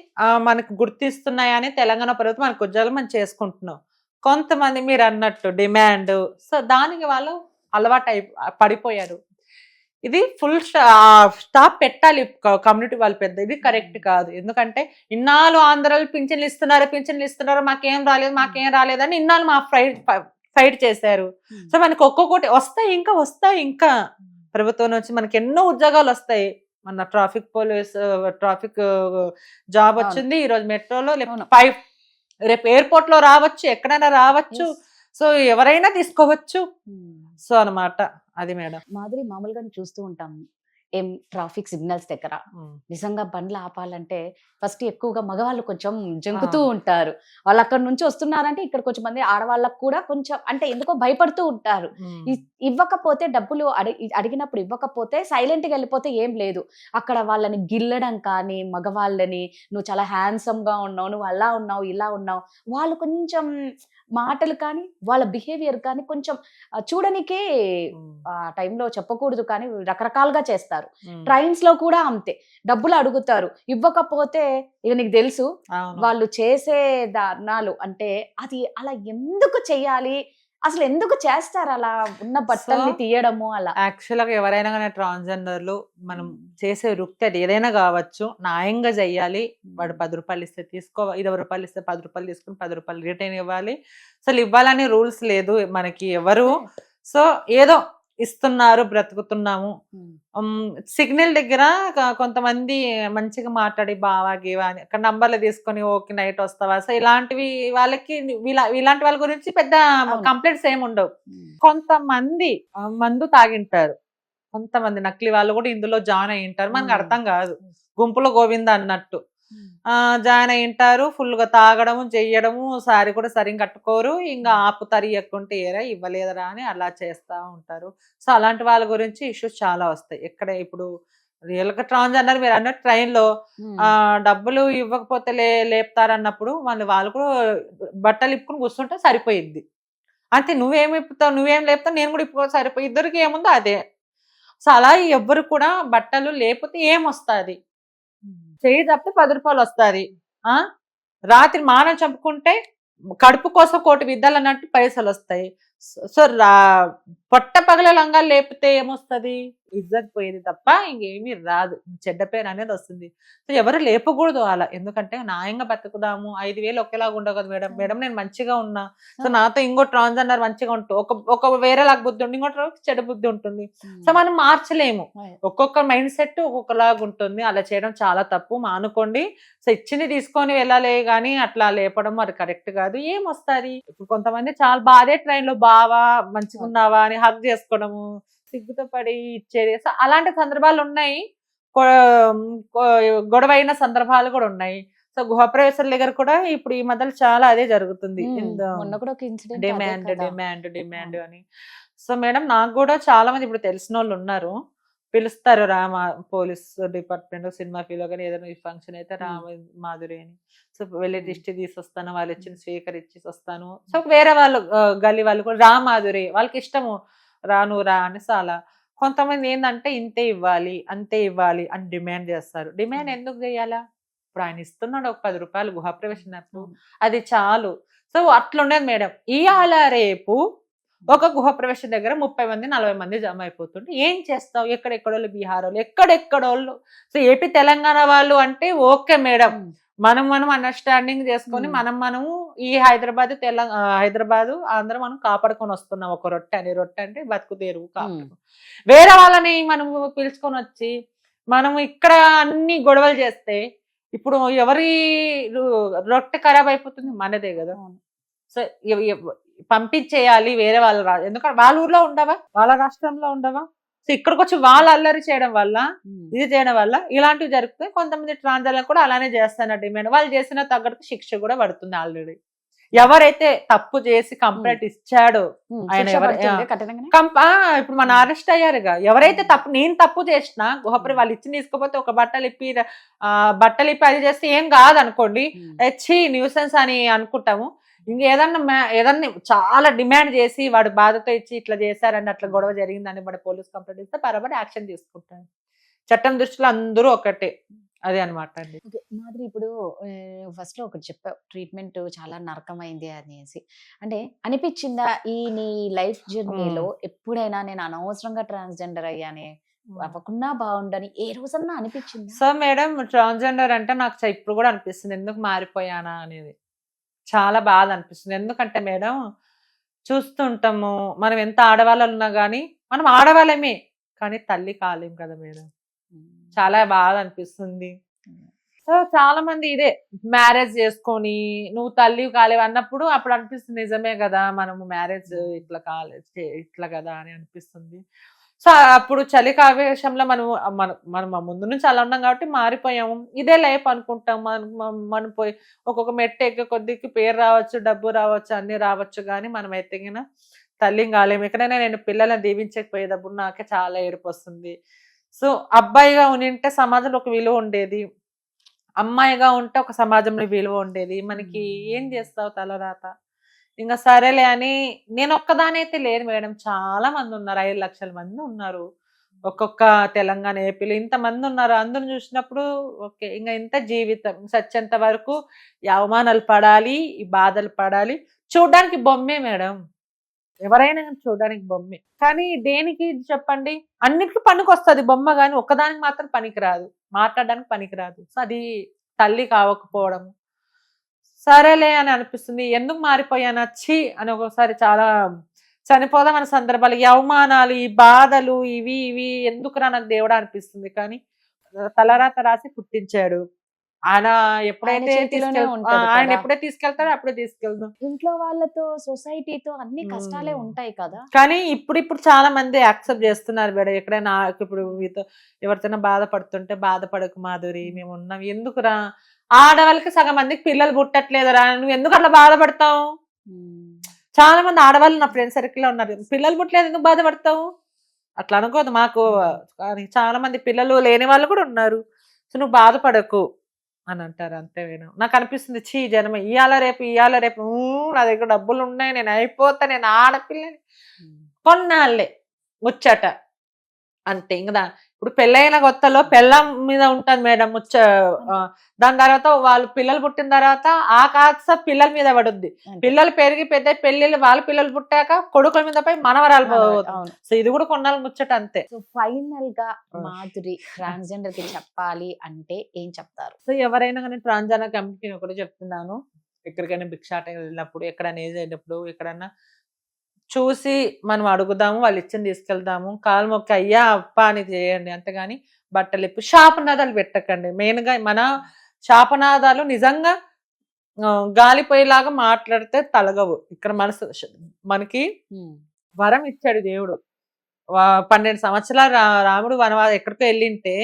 మనకు గుర్తిస్తున్నాయని తెలంగాణ ప్రభుత్వం మనకు ఉద్యోగాలు మనం చేసుకుంటున్నాం. కొంతమంది మీరు అన్నట్టు డిమాండ్, సో దానికి వాళ్ళు అలవాటు పడిపోయారు. ఇది ఫుల్ స్టాప్ పెట్టాలి కమ్యూనిటీ వాళ్ళు పెద్ద. ఇది కరెక్ట్ కాదు. ఎందుకంటే ఇన్నాళ్ళు ఆంధ్రాలు పింఛన్లు ఇస్తున్నారు, మాకేం రాలేదని ఇన్నాళ్ళు మా ఫైట్ చేశారు. సో మనకి ఒక్కొక్కటి వస్తాయి ఇంకా ప్రభుత్వం నుంచి మనకి ఎన్నో ఉద్యోగాలు వస్తాయి. మన ట్రాఫిక్ జాబ్ వచ్చింది, ఈ రోజు మెట్రోలో, రేపు ఎయిర్పోర్ట్ లో రావచ్చు, ఎక్కడైనా రావచ్చు. సో ఎవరైనా తీసుకోవచ్చు. సో అన్నమాట అది మేడం. మాధురి, మామూలుగా చూస్తూ ఉంటాం ఏం ట్రాఫిక్ సిగ్నల్స్ దగ్గర నిజంగా బండ్లు ఆపాలంటే ఫస్ట్ ఎక్కువగా మగవాళ్ళు కొంచెం జంకుతూ ఉంటారు. వాళ్ళు అక్కడ నుంచి వస్తున్నారంటే ఇక్కడ కొంచెం మంది ఆడవాళ్ళకు కూడా కొంచెం అంటే ఎందుకో భయపడుతూ ఉంటారు. ఇవ్వకపోతే డబ్బులు అడిగినప్పుడు ఇవ్వకపోతే సైలెంట్గా వెళ్ళిపోతే ఏం లేదు, అక్కడ వాళ్ళని గిల్లడం కానీ, మగవాళ్ళని నువ్వు చాలా హ్యాండ్సమ్ గా ఉన్నావు, నువ్వు అలా ఉన్నావు, ఇలా ఉన్నావు, వాళ్ళు కొంచెం మాటలు కానీ వాళ్ళ బిహేవియర్ కానీ కొంచెం చూడనికే ఆ టైంలో చెప్పకూడదు కానీ రకరకాలుగా చేస్తారు. ట్రైన్స్ లో కూడా అంతే, డబ్బులు అడుగుతారు, ఇవ్వకపోతే ఇక నీకు తెలుసు వాళ్ళు చేసే దారుణాలు. అంటే అది అలా ఎందుకు చెయ్యాలి, అసలు ఎందుకు చేస్తారు అలా ఉన్న బట్టల్ని తీయడము అలా? యాక్చువల్ గా ఎవరైనా కానీ ట్రాన్స్జెండర్లు మనం చేసే వృత్తి అది ఏదైనా కావచ్చు, న్యాయంగా చెయ్యాలి. వాడు 10 రూపాయలు ఇస్తే తీసుకో, 20 రూపాయలు ఇస్తే 10 రూపాయలు తీసుకుని 10 రూపాయలు రిటర్న్ ఇవ్వాలి. అసలు ఇవ్వాలని రూల్స్ లేదు మనకి ఎవరు. సో ఏదో ఇస్తున్నారు, బ్రతుకుతున్నాము. సిగ్నల్ దగ్గర కొంతమంది మంచిగా మాట్లాడి బావా గీవా అని అక్కడ నంబర్లు తీసుకొని ఓకే నైట్ వస్తావా, సో ఇలాంటివి వాళ్ళకి ఇలాంటి వాళ్ళ గురించి పెద్ద కంప్లైంట్స్ ఏమి ఉండవు. కొంతమంది మందు తాగింటారు, కొంతమంది నకిలీ వాళ్ళు కూడా ఇందులో జాయిన్ అయి ఉంటారు. మనకు అర్థం కాదు, గుంపులో గోవింద అన్నట్టు జాయిన్ అయి ఉంటారు. ఫుల్ గా తాగడము చెయ్యడము, సారీ కూడా సరిగ్గా కట్టుకోరు, ఇంకా ఆపుతారు, ఇవ్వకుంటే ఏరా ఇవ్వలేదరా అని అలా చేస్తా ఉంటారు. సో అలాంటి వాళ్ళ గురించి ఇష్యూస్ చాలా వస్తాయి. ఎక్కడ ఇప్పుడు రియల్ గా ట్రాన్స్జెండర్ మీరు అన్నట్టు ట్రైన్ లో డబ్బులు ఇవ్వకపోతే లేపుతారన్నప్పుడు వాళ్ళు కూడా బట్టలు ఇప్పుకుని కూర్చుంటే సరిపోయింది. అంతే, నువ్వేం ఇప్పుతావు, నువ్వేం లేపుతావు, నేను కూడా ఇప్పుకో, సరిపోయి ఇద్దరికి ఏముందో అదే. సో అలా ఎవ్వరు కూడా బట్టలు లేకపోతే ఏమొస్తుంది, చేయి తప్పితే 10 రూపాయలు వస్తుంది. రాత్రి మానం చంపుకుంటే కడుపు కోసం 1 విద్యలు అన్నట్టు పైసలు వస్తాయి. సో పొట్ట పగల లంగాలు లేపితే ఏమొస్తుంది, ఇజ్జత్ పోయేది తప్ప ఇంకేమీ రాదు, చెడ్డ పేరు అనేది వస్తుంది. సో ఎవరు లేపకూడదు అలా, ఎందుకంటే న్యాయంగా బతుకుదాము. 5,000 ఒకేలాగా ఉండకూడదు మేడం. మేడం నేను మంచిగా ఉన్నా, సో నాతో ఇంకో ట్రాన్స్జెండర్ మంచిగా ఉంటుంది, ఒక వేరేలాగా బుద్ధి ఉంటుంది, ఇంకోటి చెడ్డ బుద్ధి ఉంటుంది. సో మనం మార్చలేము, ఒక్కొక్క మైండ్ సెట్ ఒక్కొక్కలాగా ఉంటుంది. అలా చేయడం చాలా తప్పు, మానుకోండి. సో ఇచ్చింది తీసుకొని వెళ్ళాలి కానీ అట్లా లేపడం అది కరెక్ట్ కాదు. ఏమొస్తుంది, ఇప్పుడు కొంతమంది చాలా బాధే ట్రైన్ లో బావా మంచిగా ఉన్నావా అని హగ్ చేసుకోవడము, సిగ్గుతో పడి ఇచ్చేది. సో అలాంటి సందర్భాలు ఉన్నాయి, గొడవ అయిన సందర్భాలు కూడా ఉన్నాయి. సో గృహప్రవేశాల దగ్గర కూడా ఇప్పుడు ఈ మధ్యలో చాలా అదే జరుగుతుంది, డిమాండ్ డిమాండ్ డిమాండ్ అని. సో మేడం నాకు కూడా చాలా మంది ఇప్పుడు తెలిసిన వాళ్ళు ఉన్నారు, పిలుస్తారు పోలీస్ డిపార్ట్మెంట్ సినిమా ఫీలో కానీ ఏదైనా ఫంక్షన్ అయితే మాధురి అని. సో వెళ్ళి దిష్టి తీసొస్తాను, వాళ్ళు ఇచ్చిన స్వీకరించి వస్తాను. సో వేరే వాళ్ళు గల్లీ వాళ్ళు కూడా మాధురి వాళ్ళకి ఇష్టము, నువ్వు రా అని. సో అలా కొంతమంది ఏంటంటే ఇంతే ఇవ్వాలి అంతే ఇవ్వాలి అని డిమాండ్ చేస్తారు. డిమాండ్ ఎందుకు చేయాలా, ఇప్పుడు ఆయన ఇస్తున్నాడు ఒక 10 రూపాయలు గృహప్రవేశం, అది చాలు. సో అట్లుండేది మేడం. ఇవాళ రేపు ఒక గృహప్రవేశం దగ్గర 30 మంది 40 మంది జమ అయిపోతుంటే ఏం చేస్తావు, ఎక్కడెక్కడోళ్ళు, బీహార్ వాళ్ళు, ఎక్కడెక్కడోళ్ళు. సో ఏపీ తెలంగాణ వాళ్ళు అంటే ఓకే మేడం, మనం అండర్స్టాండింగ్ చేసుకొని మనము ఈ హైదరాబాద్ ఆంధ్ర మనం కాపాడుకొని వస్తున్నాం. ఒక రొట్టె అంటే బతుకు తెరువు కాపాడు. వేరే వాళ్ళని మనం పిలుచుకొని వచ్చి మనం ఇక్కడ అన్ని గొడవలు చేస్తే ఇప్పుడు ఎవరి రొట్టె ఖరాబ్ అయిపోతుంది, మనదే కదా. సో పంపించేయాలి వేరే వాళ్ళ ఎందుకంటే వాళ్ళ ఊర్లో ఉండవా, వాళ్ళ రాష్ట్రంలో ఉండవా. సో ఇక్కడికి వచ్చి వాళ్ళు అల్లరి చేయడం వల్ల, ఇది చేయడం వల్ల ఇలాంటివి జరుగుతాయి. కొంతమంది ట్రాన్స్జెండర్ కూడా అలానే చేస్తున్నారు డిమాండ్. వాళ్ళు చేసిన తగ్గట్టు శిక్ష కూడా పడుతుంది ఆల్రెడీ. ఎవరైతే తప్పు చేసి కంప్లైంట్ ఇచ్చాడో ఆయన ఇప్పుడు మన అరెస్ట్ అయ్యారుగా, ఎవరైతే నేను తప్పు చేసినా వాళ్ళు ఇచ్చి తీసుకోపోతే ఒక బట్టలు ఇప్పి అది చేస్తే ఏం కాదనుకోండి, న్యూసెన్స్ అని అనుకుంటాము. ఇంకేదన్నా చాలా డిమాండ్ చేసి వాడు బాధతో ఇచ్చి ఇట్లా చేశారని అట్లా గొడవ జరిగిందని వాడు పోలీస్ కంప్లైంట్ ఇస్తే బరాబర్ యాక్షన్ తీసుకుంటాడు. చట్టం దృష్టిలో అందరూ ఒకటే, అదే అనమాట అండి. మాదిరి ఇప్పుడు ఫస్ట్ లో ఒకటి చెప్పావు, ట్రీట్మెంట్ చాలా నరకమైంది అనేసి. అంటే అనిపించిందా నీ లైఫ్ జర్నీలో ఎప్పుడైనా నేను అనవసరంగా ట్రాన్స్జెండర్ అయ్యానే, అవ్వకుండా బాగుండని ఏ రోజన్నా అనిపించింది? సో మేడం ట్రాన్స్జెండర్ అంటే నాకు ఇప్పుడు కూడా అనిపిస్తుంది, ఎందుకు మారిపోయానా అనేది చాలా బాధ అనిపిస్తుంది. ఎందుకంటే మేడం చూస్తుంటాము, మనం ఎంత ఆడవాళ్ళు ఉన్నా కానీ మనం ఆడవాళ్ళమే, కానీ తల్లి కాలేం కదా మేడం. చాలా బాధ అనిపిస్తుంది. సో చాలా మంది ఇదే మ్యారేజ్ చేసుకొని నువ్వు తల్లి కాలేవు అన్నప్పుడు అప్పుడు అనిపిస్తుంది నిజమే కదా, మనము మ్యారేజ్ ఇట్లా కదా అని అనిపిస్తుంది. సో అప్పుడు చలికి ఆవేశంలో మనం ముందు నుంచి అలా ఉన్నాం కాబట్టి మారిపోయాము. ఇదే లైఫ్ అనుకుంటాం. మనం పోయి ఒక్కొక్క మెట్టు ఎక్కే కొద్దికి పేరు రావచ్చు, డబ్బు రావచ్చు, అన్ని రావచ్చు, కానీ మనం ఎత్తిగిన తల్లిని కాలేము. ఎక్కడైనా నేను పిల్లల్ని దీవించకపోయేటప్పుడు నాకే చాలా ఏడుపు వస్తుంది. సో అబ్బాయిగా ఉంటే సమాజంలో ఒక విలువ ఉండేది, అమ్మాయిగా ఉంటే ఒక సమాజంలో విలువ ఉండేది. మనకి ఏం చేస్తావు తలరాత. ఇంకా సరేలే అని నేను ఒక్కదానైతే లేరు మేడం, చాలా మంది ఉన్నారు, 5 లక్షల మంది ఉన్నారు ఒక్కొక్క తెలంగాణ ఏపీలో, ఇంతమంది ఉన్నారు. అందరూ చూసినప్పుడు ఓకే, ఇంకా ఇంత జీవితం సచ్చేంత వరకు ఈ అవమానాలు పడాలి, ఈ బాధలు పడాలి. చూడడానికి బొమ్మే మేడం, ఎవరైనా కానీ చూడడానికి బొమ్మే, కానీ దేనికి చెప్పండి, అన్నిటికీ పనికి వస్తుంది బొమ్మ, కానీ ఒక్కదానికి మాత్రం పనికిరాదు, మాట్లాడడానికి పనికిరాదు. సో అది తల్లి కావకపోవడం. సరేలే అని అనిపిస్తుంది. ఎందుకు మారిపోయాను ఛీ అని ఒక్కొక్కసారి చాలా చనిపోదాం అనే సందర్భాలు, ఈ అవమానాలు, ఈ బాధలు, ఇవి ఎందుకురా నాకు దేవుడా అనిపిస్తుంది. కానీ తలరాత రాసి పుట్టించాడు ఆయన. ఎప్పుడైతే చేతిలోనే ఉంటది ఆయన కదా. ఎప్పుడే తీసుకెళ్తాడో అప్పుడే తీసుకెళ్దాం. ఇంట్లో వాళ్ళతో, సొసైటీతో అన్ని కష్టాలే ఉంటాయి కదా. కానీ ఇప్పుడు చాలా మంది యాక్సెప్ట్ చేస్తున్నారు మేడం. ఎక్కడైనా ఇప్పుడు మీతో ఎవరితోనైనా బాధపడుతుంటే, బాధపడకు మాధురి, మేము ఉన్నాం, ఎందుకురా, ఆడవాళ్ళకి సగం మందికి పిల్లలు పుట్టట్లేదురా, నువ్వు ఎందుకు అట్లా బాధపడతావు. చాలా మంది ఆడవాళ్ళు నా ఫ్రెండ్ సర్కిల్ లో ఉన్నారు, పిల్లలు పుట్టలేదు ఎందుకు బాధపడతావు, అట్లా అనుకోదు మాకు. కానీ చాలా మంది పిల్లలు లేని వాళ్ళు కూడా ఉన్నారు. సో నువ్వు బాధపడకు అని అంటారు. అంతే మేడం, నాకు అనిపిస్తుంది ఛీ జన్మ, ఇవాళ రేపు నా దగ్గర డబ్బులు ఉన్నాయి, నేను అయిపోతా, నేను ఆడపిల్లని, కొన్నాళ్ళే ముచ్చట అంతే. ఇంకా ఇప్పుడు పెళ్ళైన కొత్తలో పెళ్ళం మీద ఉంటుంది మేడం దాని తర్వాత వాళ్ళు పిల్లలు పుట్టిన తర్వాత ఆ కాస్త పిల్లల మీద పడుద్ది. పిల్లలు పెరిగి పెద్ద పెళ్ళిళ్ళు, వాళ్ళ పిల్లలు పుట్టాక కొడుకుల మీద పై మనవరాలు పోతుంది. సో ఇది కూడా కొన్నాళ్ళు ముచ్చట అంతే. సో ఫైనల్ గా మాధురి ట్రాన్స్జెండర్ కి చెప్పాలి అంటే ఏం చెప్తారు? సో ఎవరైనా కానీ ట్రాన్స్జెండర్ కమిటీని ఒకటి చెప్తున్నాను, ఎక్కడికైనా భిక్షాటం వెళ్ళినప్పుడు, ఎక్కడైనా ఏజ్ అయినప్పుడు, ఎక్కడన్నా చూసి మనం అడుగుదాము, వాళ్ళు ఇచ్చింది తీసుకెళ్దాము, కాలు మొక్క అయ్యా అప్ప అని చేయండి. అంతేగాని బట్టలు ఇప్పు శాపనాదాలు పెట్టకండి. మెయిన్ గా మన శాపనాదాలు నిజంగా గాలిపోయేలాగా మాట్లాడితే తలగవు. ఇక్కడ మనకి వరం ఇచ్చాడు దేవుడు. 12 సంవత్సరాలు రాముడు వనవాసం ఎక్కడికో వెళ్ళింటే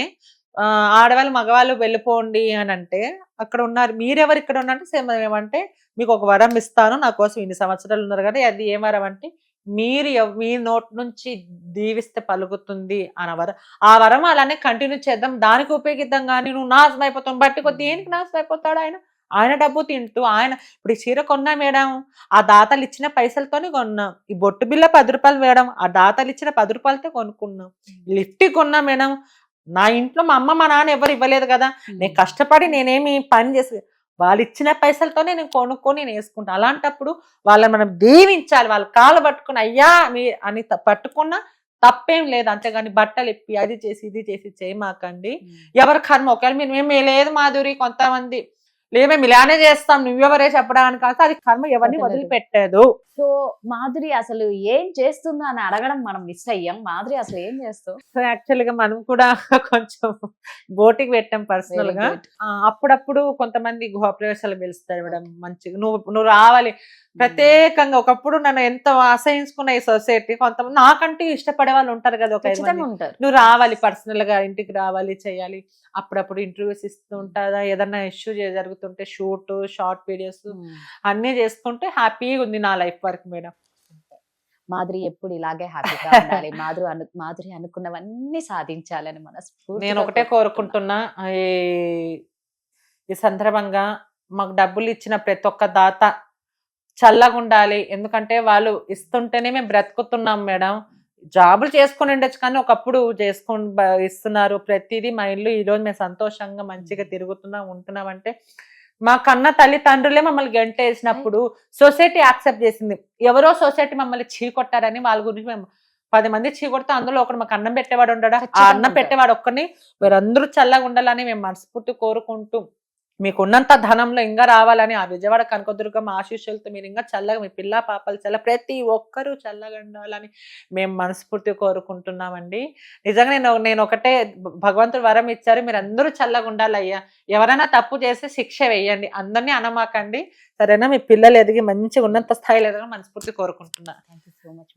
ఆడవాళ్ళు మగవాళ్ళు వెళ్ళిపోండి అని అంటే, అక్కడ ఉన్నారు, మీరెవరు ఇక్కడ ఉన్నారంటే సేమ్ ఏమంటే, మీకు ఒక వరం ఇస్తాను, నా కోసం ఇన్ని సంవత్సరాలు ఉన్నారు కదా, అది ఏ వరం అంటే మీరు మీ నోటి నుంచి దీవిస్తే పలుకుతుంది అన్న వరం. ఆ వరం అలానే కంటిన్యూ చేద్దాం, దానికి ఉపయోగిద్దాం. కానీ నువ్వు నాశనం అయిపోతావు బట్టి దేనికి నాశనం అయిపోతాడు ఆయన డబ్బు తింటూ. ఆయన ఇప్పుడు ఈ చీర కొన్నా మేడం, ఆ దాతలు ఇచ్చిన పైసలతోనే కొన్నాం. ఈ బొట్టు బిల్ల 10 రూపాయలు మేడం, ఆ దాతలు ఇచ్చిన 10 రూపాయలతో కొనుక్కున్నాం. లిఫ్ట్ కొన్నా మేడం, నా ఇంట్లో మా అమ్మ మా నాన్న ఎవరు ఇవ్వలేదు కదా, నేను కష్టపడి నేనేమి పని చేసి వాళ్ళు ఇచ్చిన పైసలతోనే నేను కొనుక్కొని నేను వేసుకుంటాను. అలాంటప్పుడు వాళ్ళని మనం దీవించాలి, వాళ్ళ కాళ్ళు పట్టుకుని అయ్యా మీ అని పట్టుకున్నా తప్పేం లేదు. అంతేగాని బట్టలు ఇప్పి అది చేసి ఇది చేసి చేయమాకండి. ఎవరి కర్మ. ఒకవేళ మేము లేదు మాధురి, కొంతమంది మేము ఇలానే చేస్తాం, నువ్వెవరే చెప్పడానికి కాదు, అది కర్మ ఎవరిని వదిలిపెట్టదు. సో మాధురి అసలు ఏం చేస్తుందో అని అడగడం మనం మిస్ అయ్యాం. మాధురి అసలు ఏం చేస్తావు? సో యాక్చువల్ గా మనం కూడా కొంచెం బోటికి పెట్టాం పర్సనల్ గా. అప్పుడప్పుడు కొంతమంది గృహప్రవేశాలు పిలుస్తారు మేడం, మంచిగా నువ్వు రావాలి ప్రత్యేకంగా. ఒకప్పుడు నన్ను ఎంత ఆశ్రయించుకున్న ఈ సొసైటీ, కొంతమంది నాకంటూ ఇష్టపడే వాళ్ళు ఉంటారు కదా, ఒక నువ్వు రావాలి, పర్సనల్ గా ఇంటికి రావాలి, చేయాలి. అప్పుడప్పుడు ఇంటర్వ్యూస్ ఇస్తూ ఉంటారా, ఏదన్నా ఇష్యూ జరుగుతుంటే షూట్, షార్ట్ వీడియోస్ అన్ని చేసుకుంటే హ్యాపీగా ఉంది నా లైఫ్ వరకు మేడం. మాధురి ఎప్పుడు ఇలాగే హ్యాపీగా ఉండాలి, మాధురి అనుకున్నవన్నీ సాధించాలని నేను ఒకటే కోరుకుంటున్నా. ఈ సందర్భంగా మాకు డబ్బులు ఇచ్చిన ప్రతి ఒక్క దాత చల్లగా ఉండాలి. ఎందుకంటే వాళ్ళు ఇస్తుంటేనే మేము బ్రతుకుతున్నాం మేడం. జాబులు చేసుకుని ఉండొచ్చు కానీ ఒకప్పుడు ఇస్తున్నారు ప్రతిదీ. మా ఇల్లు ఈరోజు మేము సంతోషంగా మంచిగా తిరుగుతున్నాం, ఉంటున్నాం అంటే మా కన్న తల్లిదండ్రులే మమ్మల్ని గంటేసినప్పుడు సొసైటీ యాక్సెప్ట్ చేసింది. ఎవరో సొసైటీ మమ్మల్ని చీకొట్టారని వాళ్ళ గురించి మేము 10 మంది చీకొడితే అందులో ఒకడు మాకు అన్నం పెట్టేవాడు ఉండడా, ఆ అన్నం పెట్టేవాడు ఒక్కరిని మీరందరూ చల్లగా ఉండాలని మేము మనస్ఫూర్తి కోరుకుంటూ, మీకు ఉన్నంత ధనంలో ఇంకా రావాలని, ఆ విజయవాడ కనకదుర్గమ్మ ఆశీస్సులతో మీరు ఇంకా చల్లగా, మీ పిల్ల పాపలు చల్ల, ప్రతి ఒక్కరూ చల్లగా ఉండాలని మేము మనస్ఫూర్తి కోరుకుంటున్నామండి. నిజంగా నేను ఒకటే, భగవంతుడు వరం ఇచ్చారు, మీరు అందరూ చల్లగా ఉండాలయ్యా. ఎవరైనా తప్పు చేస్తే శిక్ష వేయండి, అందరినీ అనమాకండి, సరేనా? మీ పిల్లలు ఎదిగి మంచిగా ఉన్నంత స్థాయిలో ఎదగని మనస్ఫూర్తి కోరుకుంటున్నా. Thank you so much.